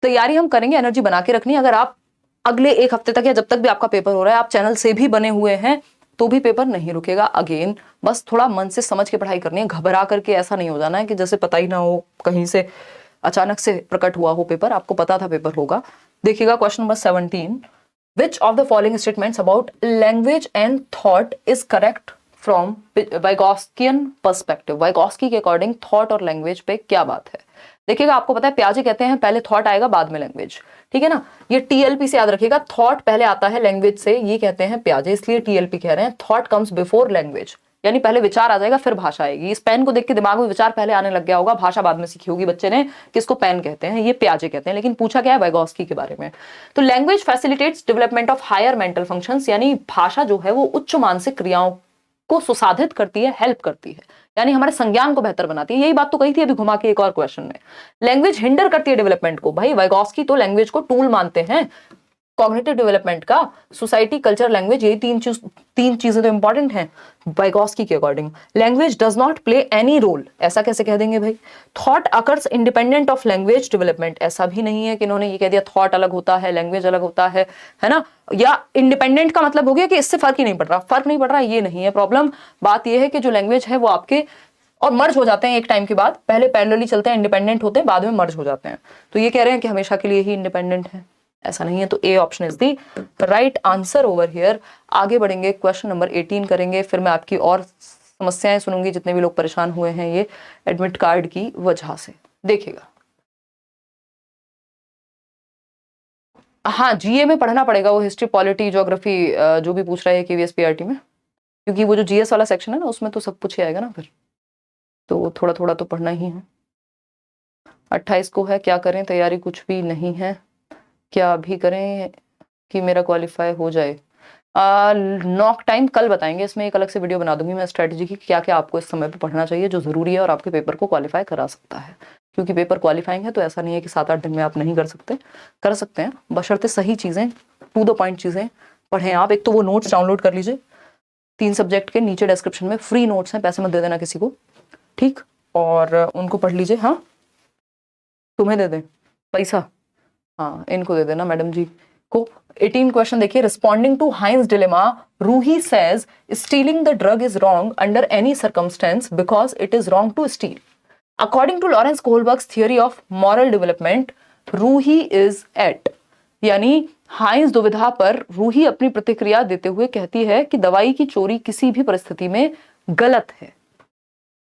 तैयारी हम करेंगे, एनर्जी बना के रखनी। अगर आप अगले 1 हफ्ते तक या जब तक भी आपका पेपर हो रहा है आप चैनल से भी बने हुए हैं तो भी पेपर नहीं रुकेगा। अगेन बस थोड़ा मन से समझ के पढ़ाई करनी है, घबरा करके ऐसा नहीं हो जाना है कि जैसे पता ही ना हो, कहीं से अचानक से प्रकट हुआ हो पेपर, आपको पता था पेपर होगा। देखिएगा question number 17, which of the following statements about language and thought is correct from Vygotskian perspective. Vygotsky के अकॉर्डिंग थॉट और लैंग्वेज पे क्या बात है। देखिएगा आपको पता है पियाजे कहते हैं पहले थॉट आएगा बाद में लैंग्वेज, ठीक है ना। ये TLP से याद रखिएगा, थॉट पहले आता है लैंग्वेज से, ये कहते हैं पियाजे, इसलिए TLP कह रहे हैं थॉट कम्स बिफोर लैंग्वेज, यानी पहले विचार आ जाएगा फिर भाषा आएगी। इस पेन को देख के दिमाग में विचार पहले आने लग गया होगा, भाषा बाद में सीखी होगी बच्चे ने, किसको पेन कहते हैं, ये पियाजे कहते हैं। लेकिन पूछा क्या है, वाइगॉस्की के बारे में। तो language facilitates development of higher mental functions, यानी भाषा जो है वो उच्च मानसिक क्रियाओं को सुसाधित करती है, हेल्प करती है, यानी हमारे संज्ञान को बेहतर बनाती है। यही बात तो कही थी अभी घुमा के एक और क्वेश्चन में। लैंग्वेज हिंडर करती है डेवलपमेंट को, भाई वाइगॉस्की तो लैंग्वेज को टूल मानते हैं कॉग्निटिव डेवलपमेंट का। सोसाइटी, कल्चर, लैंग्वेज, ये तीन चीजें तो इंपॉर्टेंट हैं वाइगॉस्की के according. Language does not play any role, ऐसा कैसे कह देंगे भाई। Thought occurs independent of language development, ऐसा भी नहीं है कि इन्होंने ये कह दिया थॉट अलग होता है लैंग्वेज अलग होता है ना। या इंडिपेंडेंट का मतलब हो गया कि इससे फर्क ही नहीं पड़ रहा, फर्क नहीं पड़ रहा, ये नहीं है प्रॉब्लम। बात यह है कि जो लैंग्वेज है वो आपके और मर्ज हो जाते हैं एक टाइम के बाद, पहले पैरेलली चलते हैं, इंडिपेंडेंट होते हैं, बाद में मर्ज हो जाते हैं। तो ये कह रहे हैं कि हमेशा के लिए ही इंडिपेंडेंट है, ऐसा नहीं है। तो A option is the right answer over here. आगे बढ़ेंगे, क्वेश्चन नंबर 18 करेंगे, फिर मैं आपकी और समस्याएं सुनूंगी, जितने भी लोग परेशान हुए हैं ये एडमिट कार्ड की वजह से। देखिएगा, हाँ GA में पढ़ना पड़ेगा, वो हिस्ट्री, पॉलिटी, ज्योग्राफी जो भी पूछ रहा है KVS PRT में, क्योंकि वो जो GS वाला सेक्शन है ना उसमें तो सब कुछ ही आएगा ना, फिर तो थोड़ा थोड़ा तो पढ़ना ही है। 28 को है, क्या करें, तैयारी कुछ भी नहीं है, क्या अभी करें कि मेरा क्वालिफाई हो जाए। नॉक टाइम कल बताएंगे, इसमें एक अलग से वीडियो बना दूंगी मैं स्ट्रेटजी की, क्या क्या आपको इस समय पे पढ़ना चाहिए जो जरूरी है और आपके पेपर को क्वालिफाई करा सकता है। क्योंकि पेपर क्वालिफाइंग है तो ऐसा नहीं है कि 7-8 दिन में आप नहीं कर सकते हैं, बशर्ते सही चीजें, टू द पॉइंट चीजें पढ़ें आप। एक तो वो नोट्स डाउनलोड कर लीजिए 3 सब्जेक्ट के, नीचे डिस्क्रिप्शन में फ्री नोट्स हैं, पैसे मत दे देना किसी को, ठीक, और उनको पढ़ लीजिए। हाँ तुम्हें दे दें पैसा, हाँ इनको दे देना मैडम जी को। 18 क्वेश्चन देखिए, responding to Heinz dilemma, Ruhi says stealing the drug is wrong under any circumstances because it is wrong to steal. According to Lawrence Kohlberg's theory of moral development, Ruhi is at, यानी हाइंस दुविधा पर रूही अपनी प्रतिक्रिया देते हुए कहती है कि दवाई की चोरी किसी भी परिस्थिति में गलत है,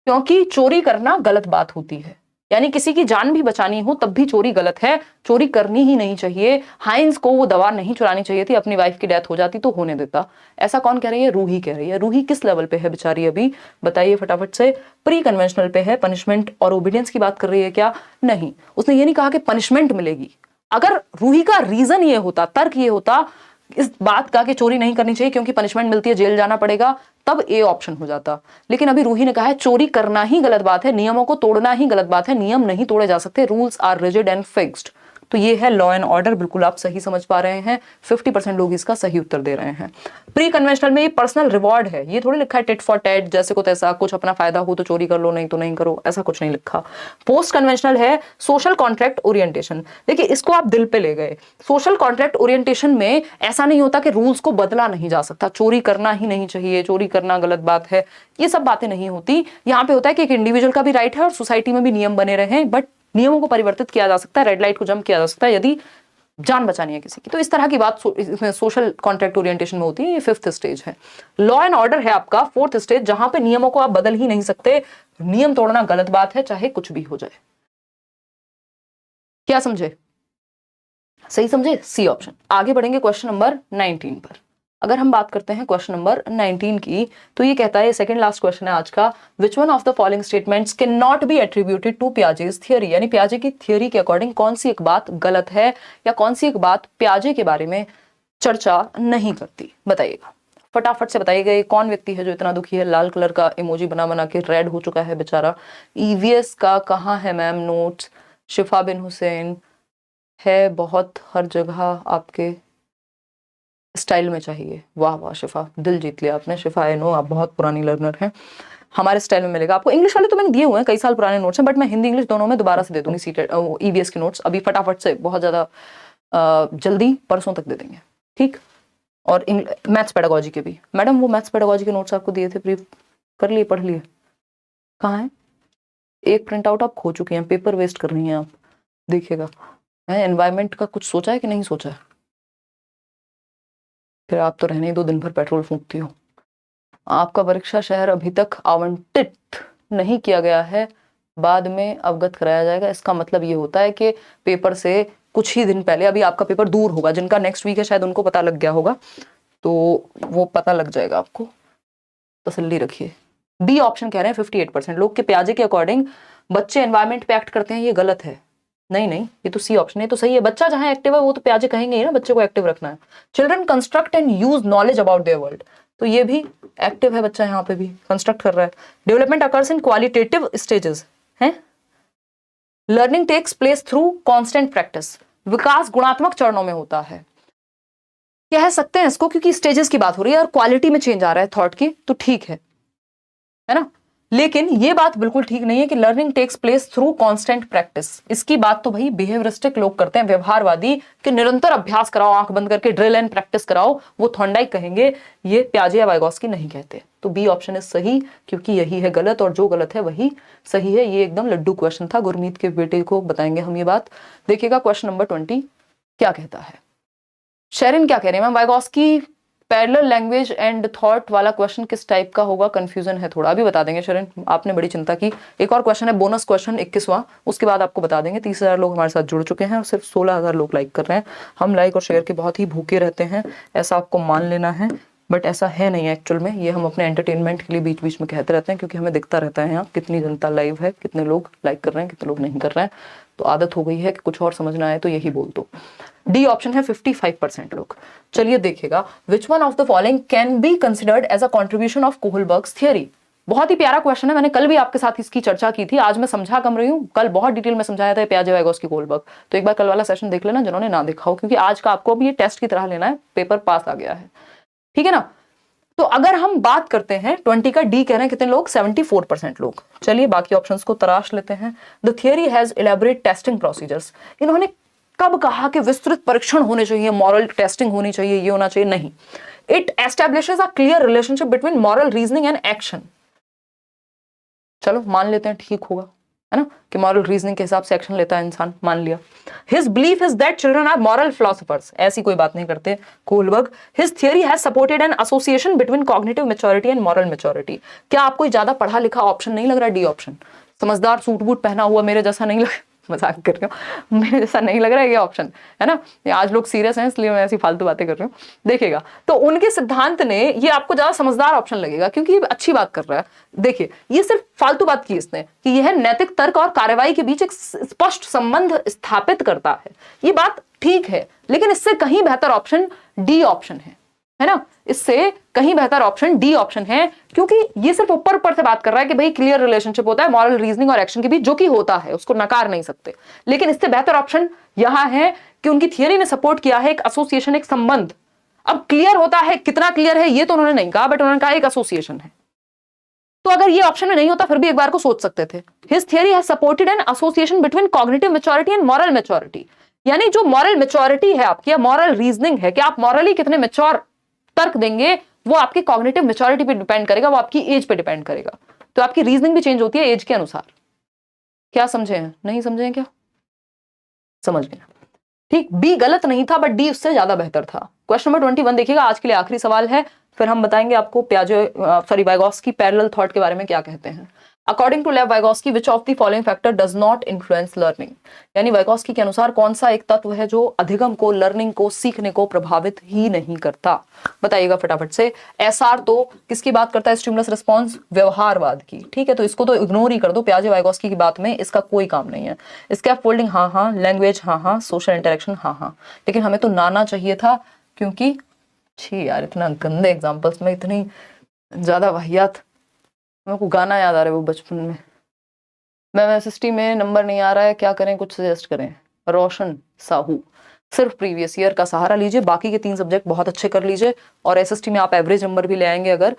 क्योंकि चोरी करना गलत बात होती है। यानी किसी की जान भी बचानी हो तब भी चोरी गलत है, चोरी करनी ही नहीं चाहिए। हाइंस को वो दवा नहीं चुरानी चाहिए थी, अपनी वाइफ की डेथ हो जाती तो होने देता। ऐसा कौन कह रही है? रूही कह रही है। रूही किस लेवल पे है बेचारी अभी, बताइए फटाफट से। प्री कन्वेंशनल पे है, पनिशमेंट और ओबीडियंस की बात कर रही है क्या? नहीं, उसने ये नहीं कहा कि पनिशमेंट मिलेगी। अगर रूही का रीजन ये होता, तर्क ये होता इस बात का कि चोरी नहीं करनी चाहिए क्योंकि पनिशमेंट मिलती है, जेल जाना पड़ेगा, तब ए ऑप्शन हो जाता। लेकिन अभी रूही ने कहा है चोरी करना ही गलत बात है, नियमों को तोड़ना ही गलत बात है, नियम नहीं तोड़े जा सकते, rules are rigid and fixed. तो ये है लॉ एंड ऑर्डर, बिल्कुल आप सही समझ पा रहे हैं। 50% लोग इसका सही उत्तर दे रहे हैं। प्री कन्वेंशनल में ये पर्सनल रिवॉर्ड है, ये थोड़ी लिखा है टिट फॉर टैट, जैसे को तैसा, कुछ अपना फायदा हो तो चोरी कर लो, नहीं तो नहीं करो, ऐसा कुछ नहीं लिखा। पोस्ट कन्वेंशनल है सोशल कॉन्ट्रैक्ट ओरिएंटेशन। देखिए इसको आप दिल पे ले गए। सोशल कॉन्ट्रैक्ट ओरिएंटेशन में ऐसा नहीं होता कि रूल्स को बदला नहीं जा सकता, चोरी करना ही नहीं चाहिए, चोरी करना गलत बात है, ये सब बातें नहीं होती। यहाँ पे होता है कि एक इंडिविजुअल का भी राइट है और सोसाइटी में भी नियम बने रहे, बट नियमों को परिवर्तित किया जा सकता है, रेड लाइट को जंप किया जा सकता है यदि जान बचानी है किसी की। तो इस तरह की बात इसमें सोशल कॉन्ट्रैक्ट ओरिएंटेशन में होती है। ये 5th स्टेज है। लॉ एंड ऑर्डर है आपका 4th स्टेज, जहां पे नियमों को आप बदल ही नहीं सकते, नियम तोड़ना गलत बात है चाहे कुछ भी हो जाए। क्या समझे? सही समझे? C option. आगे बढ़ेंगे क्वेश्चन नंबर 19 पर। अगर हम बात करते हैं क्वेश्चन नंबर 19 की, तो ये कहता है, सेकंड लास्ट क्वेश्चन है आज का, which one of the following statements can not be attributed to Piaget's theory, यानी पियाजे की थियरी के अकॉर्डिंग कौन सी एक बात गलत है या कौन सी एक बात पियाजे के बारे में चर्चा नहीं करती, बताइएगा फटाफट से बताइएगा। ये कौन व्यक्ति है जो इतना दुखी है? लाल कलर का इमोजी बना बना के रेड हो चुका है बेचारा। ईवीएस का कहाँ है मैम नोट्स? शिफा बिन हुसैन है बहुत हर जगह आपके स्टाइल में चाहिए। वाह वाह शिफा, दिल जीत लिया आपने। शिफा आई नो आप बहुत पुरानी लर्नर हैं, हमारे स्टाइल में मिलेगा आपको। इंग्लिश वाले तो मैंने दिए हुए हैं, कई साल पुराने नोट्स हैं, बट मैं हिंदी इंग्लिश दोनों में दोबारा से दे दूंगी सीटेड ईवीएस के नोट्स अभी फटाफट से, बहुत ज़्यादा जल्दी परसों तक दे देंगे, ठीक। और मैथ्स पेडागोजी के भी। मैडम वो मैथ्स पेडागोजी के नोट्स आपको दिए थे, प्री कर लिए, पढ़ लिए? कहाँ है? एक प्रिंट आउट आप खो चुके हैं, पेपर वेस्ट कर रही हैं आप, देखिएगा। एनवायरमेंट का कुछ सोचा है कि नहीं सोचा है? फिर आप तो रहने ही दो, दिन भर पेट्रोल फूंकती हो। आपका परीक्षा शहर अभी तक आवंटित नहीं किया गया है, बाद में अवगत कराया जाएगा। इसका मतलब ये होता है कि पेपर से कुछ ही दिन पहले, अभी आपका पेपर दूर होगा, जिनका नेक्स्ट वीक है शायद उनको पता लग गया होगा, तो वो पता लग जाएगा आपको, तसल्ली रखिए। बी ऑप्शन कह रहे हैं 58% लोग के प्याजे के अकॉर्डिंग बच्चे एनवायरमेंट पे एक्ट करते हैं, ये गलत है। नहीं नहीं, ये तो सी ऑप्शन है, तो सही है। बच्चा जहां एक्टिव है वो तो प्याजे कहेंगे ही ना, बच्चे को एक्टिव रखना है। Children construct and use knowledge about their world, तो ये भी एक्टिव है बच्चा, यहाँ पे भी कंस्ट्रक्ट कर रहा है। Development occurs in qualitative stages है। Learning takes place through constant practice, विकास गुणात्मक चरणों में होता है, कह सकते हैं इसको, क्योंकि स्टेजेस की बात हो रही है और क्वालिटी में चेंज आ रहा है थॉट की, तो ठीक है ना। लेकिन ये बात बिल्कुल ठीक नहीं है कि learning takes place through constant practice. इसकी बात तो भाई बिहेवियरिस्टिक लोग करते हैं, व्यवहारवादी, कि निरंतर अभ्यास कराओ, आंख बंद करके ड्रिल एंड प्रैक्टिस कराओ, वो थॉर्नडाइक कहेंगे, ये पियाजे या वाइगोस्की नहीं कहते। तो बी ऑप्शन इज सही, क्योंकि यही है गलत और जो गलत है वही सही है। ये एकदम लड्डू क्वेश्चन था, गुरमीत के बेटे को बताएंगे हम ये बात। देखिएगा क्वेश्चन नंबर 20 क्या कहता है। शेरिन क्या कह रही है ma'am? Vygotsky parallel language and thought वाला क्वेश्चन किस टाइप का होगा? कंफ्यूजन है थोड़ा, अभी बता देंगे शेरिन, आपने बड़ी चिंता की। एक और क्वेश्चन है, बोनस क्वेश्चन 21वां, उसके बाद आपको बता देंगे। 30,000 लोग हमारे साथ जुड़ चुके हैं और सिर्फ 16,000 लोग लाइक कर रहे हैं। हम लाइक और शेयर के बहुत ही भूखे रहते हैं, ऐसा आपको मान लेना है, बट ऐसा है नहीं एक्चुअल में। ये हम अपने एंटरटेनमेंट के लिए बीच बीच में कहते रहते हैं, क्योंकि हमें दिखता रहता है यहाँ कितनी जनता लाइव है, कितने लोग लाइक कर रहे हैं, कितने लोग नहीं कर रहे हैं। तो आदत हो गई है कि कुछ और समझना आए तो यही बोल दो। डी ऑप्शन है 55% लोग। चलिए देखिएगा, which one of the following can be considered as a contribution of Kohlberg's theory. बहुत ही प्यारा क्वेश्चन है, मैंने कल भी आपके साथ इसकी चर्चा की थी, आज मैं समझा कम रही हूँ, कल बहुत डिटेल में समझाया था पियाजे वाइगोस्की कोहलबर्ग। तो एक बार कल वाला सेशन देख लेना जिन्होंने ना देखा हो, क्योंकि आज का आपको भी ये टेस्ट की तरह लेना है, पेपर पास आ गया है, ठीक है ना। तो अगर हम बात करते हैं 20 का, डी कह रहे हैं कितने लोग? 74% लोग। चलिए बाकी ऑप्शंस को तराश लेते हैं। The theory has elaborate testing procedures. इन्होंने कब कहा कि विस्तृत परीक्षण होने चाहिए, मॉरल टेस्टिंग होनी चाहिए, ये होना चाहिए? नहीं। It establishes a clear relationship between moral reasoning and action. चलो मान लेते हैं ठीक होगा, है ना, कि मॉरल रीजनिंग के हिसाब से एक्शन लेता है इंसान, मान लिया। His belief is that children are moral philosophers, ऐसी कोई बात नहीं करते Kohlberg. His theory has supported an association between cognitive maturity and moral maturity. क्या आपको ज्यादा पढ़ा लिखा ऑप्शन नहीं लग रहा? डी ऑप्शन समझदार सूट बूट पहना हुआ मेरे जैसा नहीं लग, मजाक कर रही हूँ, मेरे जैसा नहीं लग रहा है ये ऑप्शन, है ना। आज लोग सीरियस हैं इसलिए मैं ऐसी फालतू बातें कर रही हूँ। देखिएगा तो उनके सिद्धांत ने ये आपको ज्यादा समझदार ऑप्शन लगेगा क्योंकि ये अच्छी बात कर रहा है। देखिए ये सिर्फ फालतू बात की इसने कि यह नैतिक तर्क और कार्रवाई के बीच एक स्पष्ट संबंध स्थापित करता है। ये बात ठीक है, लेकिन इससे कहीं बेहतर ऑप्शन डी ऑप्शन है ना। इससे कहीं बेहतर ऑप्शन डी ऑप्शन है, क्योंकि ये सिर्फ ऊपर ऊपर से बात कर रहा है कि भाई क्लियर रिलेशनशिप होता है मॉरल रीजनिंग और एक्शन के बीच, जो कि होता है, उसको नकार नहीं सकते। लेकिन इससे बेहतर ऑप्शन यहां है कि उनकी थियरी ने सपोर्ट किया है एक एसोसिएशन, एक संबंध। अब क्लियर होता है, कितना क्लियर है ये तो उन्होंने नहीं कहा, बट उन्होंने कहा एक एसोसिएशन है। तो अगर ये ऑप्शन में नहीं होता फिर भी एक बार को सोच सकते थे। His theory has supported an association between cognitive maturity and moral maturity. यानी जो मॉरल मैच्योरिटी है आपकी, या मॉरल रीजनिंग है कि आप मॉरली कितने मैच्योर तर्क देंगे, वो आपकी कॉग्निटिव मैच्योरिटी पे डिपेंड करेगा, वो आपकी एज पे डिपेंड करेगा। तो आपकी रीजनिंग भी चेंज होती है एज के अनुसार। क्या समझे हैं? नहीं समझे हैं क्या? समझ गए? ठीक, बी गलत नहीं था बट डी उससे ज्यादा बेहतर था। क्वेश्चन नंबर 21 देखिएगा, आज के लिए आखिरी सवाल है, फिर हम बताएंगे आपको वाइगोस्की पैरेलल थॉट के बारे में क्या कहते हैं। अकॉर्डिंग टू लेव Vygotsky which of the following factor does not influence learning. यानी वाइगोस्की के अनुसार कौन सा एक तत्व है जो अधिगम को, लर्निंग को, सीखने को प्रभावित ही नहीं करता। बताइएगा फटाफट से। एसआर तो किसकी बात करता है? स्टिमुलस रिस्पॉन्स, व्यवहारवाद की। ठीक है, तो इसको तो इग्नोर ही कर दो, पियाजे वाइगोस्की की बात में इसका कोई काम नहीं है। स्कैफोल्डिंग हाँ हाँ, लैंग्वेज हाँ हाँ, सोशल इंटरेक्शन हाँ हाँ। लेकिन हमें तो नाना चाहिए था, क्योंकि छी यार इतना गंदे एग्जाम्पल्स में इतनी ज्यादा वाहियात। मेरे को गाना याद आ रहा है वो बचपन में, मैं एसएसटी में नंबर नहीं आ रहा है, क्या करें, कुछ सजेस्ट करें। रोशन साहू। सिर्फ प्रीवियस ईयर का सहारा लीजिए, बाकी के 3 सब्जेक्ट बहुत अच्छे कर लीजिए, और एसएसटी में आप एवरेज नंबर भी ले आएंगे। अगर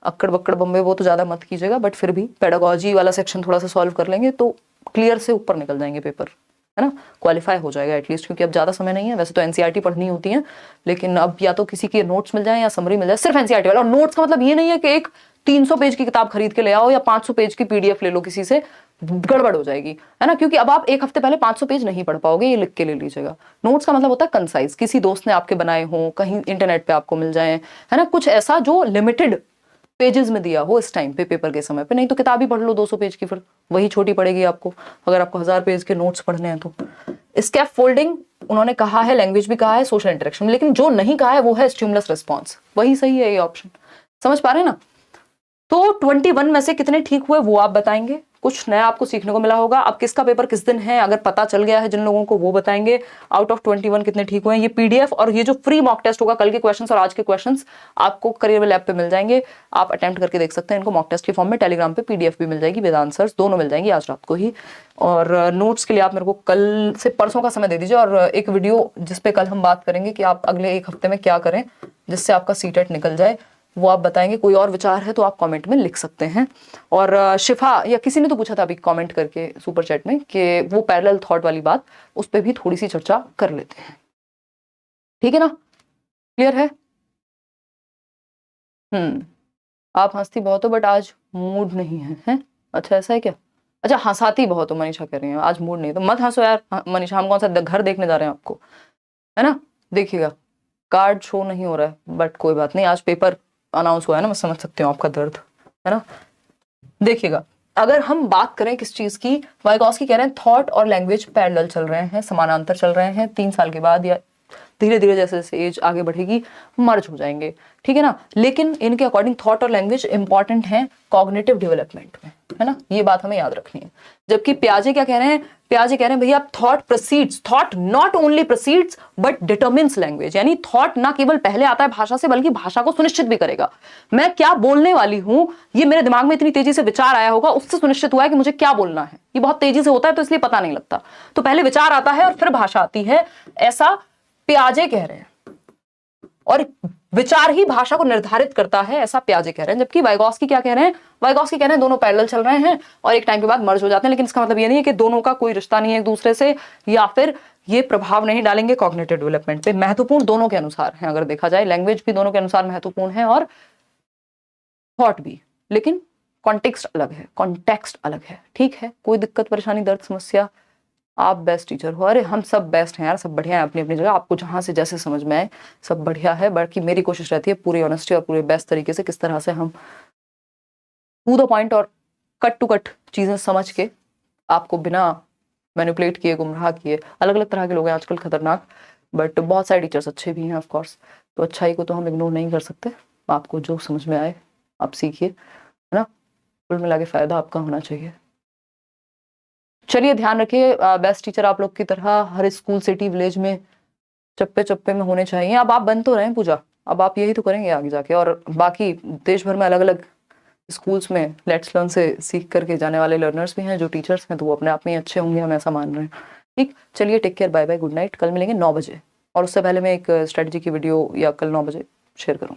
अक्कड़ बक्कड़ बम्बे वो तो ज्यादा मत कीजिएगा, बट फिर भी पेडागोजी वाला सेक्शन थोड़ा सा सॉल्व कर लेंगे तो क्लियर से ऊपर निकल जाएंगे पेपर, है ना। क्वालिफाई हो जाएगा एटलीस्ट, क्योंकि अब ज्यादा समय नहीं है। वैसे तो एनसीईआरटी पढ़नी होती है, लेकिन अब या तो किसी के नोट्स मिल जाए या समरी मिल जाए, सिर्फ एनसीईआरटी वाला। और नोट्स का मतलब ये नहीं है कि एक 300 पेज की किताब खरीद के ले आओ या 500 पेज की पीडीएफ ले लो किसी से, गड़बड़ हो जाएगी, है ना। क्योंकि अब आप एक हफ्ते पहले 500 पेज नहीं पढ़ पाओगे, ये लिख के ले लीजिएगा। नोट्स का मतलब होता है कंसाइज, किसी दोस्त ने आपके बनाए हो, कहीं इंटरनेट पे आपको मिल जाए, है ना, कुछ ऐसा जो लिमिटेड पेजेस में दिया हो इस टाइम पे, पेपर के समय पे। नहीं तो किताब ही पढ़ लो 200 पेज की, फिर वही छोटी पड़ेगी आपको, अगर आपको 1000 पेज के नोट्स पढ़ने हैं तो। स्कैफोल्डिंग उन्होंने कहा है, लैंग्वेज भी कहा है, सोशल इंटरेक्शन, लेकिन जो नहीं कहा है वो है स्टिमुलस रिस्पॉन्स। वही सही है ये ऑप्शन। समझ पा रहे हैं ना। तो 21 में से कितने ठीक हुए वो आप बताएंगे। कुछ नया आपको सीखने को मिला होगा। अब किसका पेपर किस दिन है अगर पता चल गया है जिन लोगों को, वो बताएंगे। आउट ऑफ 21 कितने ठीक हुए हैं। ये पीडीएफ और ये जो फ्री मॉक टेस्ट होगा, कल के क्वेश्चंस और आज के क्वेश्चंस आपको करियर लैब पे मिल जाएंगे। आप अटेम्प्ट करके देख सकते हैं इनको मॉक टेस्ट के फॉर्म में। टेलीग्राम पे पीडीएफ भी मिल जाएगी विद आंसर्स, दोनों मिल जाएंगी आज रात को ही। और नोट्स के लिए आप मेरे को कल से परसों का समय दे दीजिए, और एक वीडियो जिसपे कल हम बात करेंगे कि आप अगले 1 हफ्ते में क्या करें जिससे आपका सीटेट निकल जाए, वो आप बताएंगे। कोई और विचार है तो आप कमेंट में लिख सकते हैं। और शिफा या किसी ने तो पूछा था अभी कमेंट करके सुपर चैट में कि वो पैरेलल थॉट वाली बात, उस पर भी थोड़ी सी चर्चा कर लेते हैं। ठीक है ना, क्लियर है। आप हंसती बहुत हो बट आज मूड नहीं है? अच्छा ऐसा है क्या? अच्छा, हंसाती बहुत हो मनीषा कह रही है, आज मूड नहीं, तो मत हंसो यार मनीषा, हम कौन सा घर देखने जा रहे हैं आपको, है ना। देखिएगा कार्ड शो नहीं हो रहा है, बट कोई बात नहीं, आज पेपर अनाउंस हुआ है ना, मैं समझ सकती हूँ आपका दर्द, है ना। देखिएगा अगर हम बात करें किस चीज की, वाइगोस्की कह रहे हैं थॉट और लैंग्वेज पैरेलल चल रहे हैं, समानांतर चल रहे हैं। 3 साल के बाद या धीरे धीरे जैसे जैसे एज आगे बढ़ेगी मर्ज हो जाएंगे, ठीक है ना। लेकिन इनके अकॉर्डिंग थॉट और लैंग्वेज इंपॉर्टेंट हैं कॉग्निटिव डेवलपमेंट में, है ना, ये बात हमें याद रखनी है। जबकि पियाजे क्या कह रहे हैं? पियाजे कह रहे हैं भैया thought proceeds, thought not only proceeds but determines language. यानी थॉट ना केवल पहले आता है भाषा से, बल्कि भाषा को सुनिश्चित भी करेगा। मैं क्या बोलने वाली हूं, ये मेरे दिमाग में इतनी तेजी से विचार आया होगा, उससे सुनिश्चित हुआ है कि मुझे क्या बोलना है। ये बहुत तेजी से होता है तो इसलिए पता नहीं लगता। तो पहले विचार आता है और फिर भाषा आती है, ऐसा पियाजे कह रहे हैं। और विचार ही भाषा को निर्धारित करता है, ऐसा पियाजे कह रहे हैं। जबकि वाइगोस्की क्या कह रहे हैं? वाइगोस्की कह रहे हैं दोनों पैरेलल चल रहे हैं और एक टाइम के बाद मर्ज हो जाते हैं। लेकिन इसका मतलब ये नहीं है कि दोनों का कोई रिश्ता नहीं है एक दूसरे से, या फिर ये प्रभाव नहीं डालेंगे कॉग्निटिव डेवलपमेंट पे। महत्वपूर्ण दोनों के अनुसार है, अगर देखा जाए लैंग्वेज भी दोनों के अनुसार महत्वपूर्ण है और थॉट भी, लेकिन कॉन्टेक्स्ट अलग है, कॉन्टेक्स्ट अलग है। ठीक है, कोई दिक्कत परेशानी दर्द समस्या? आप बेस्ट टीचर हो। अरे हम सब बेस्ट हैं यार, सब बढ़िया है अपनी अपनी जगह। आपको जहां से जैसे समझ में आए सब बढ़िया है। बाकी मेरी कोशिश रहती है पूरी ऑनेस्टी और पूरे बेस्ट तरीके से किस तरह से हम टू द पॉइंट और कट टू कट चीज़ें समझ के आपको बिना मैनिपुलेट किए, गुमराह किए। अलग अलग तरह के लोग हैं आजकल खतरनाक, बट बहुत सारे टीचर्स अच्छे भी हैं ऑफ कोर्स। तो अच्छाई को तो हम इग्नोर नहीं कर सकते। आपको जो समझ में आए आप सीखिए, है ना। कुल मिला के फ़ायदा आपका होना चाहिए। चलिए ध्यान रखिए, बेस्ट टीचर आप लोग की तरह हर स्कूल, सिटी, विलेज में चप्पे चप्पे में होने चाहिए। अब आप बन तो रहे हैं पूजा, अब आप यही तो करेंगे आगे जाके। और बाकी देश भर में अलग अलग स्कूल्स में लेट्स लर्न से सीख करके जाने वाले लर्नर्स भी हैं जो टीचर्स हैं, तो वो अपने आप में ही अच्छे होंगे, हम ऐसा मान रहे हैं। ठीक, चलिए take care, bye bye, good night. कल मिलेंगे 9 बजे, और उससे पहले मैं एक स्ट्रेटजी की वीडियो या कल 9 बजे शेयर करूँ।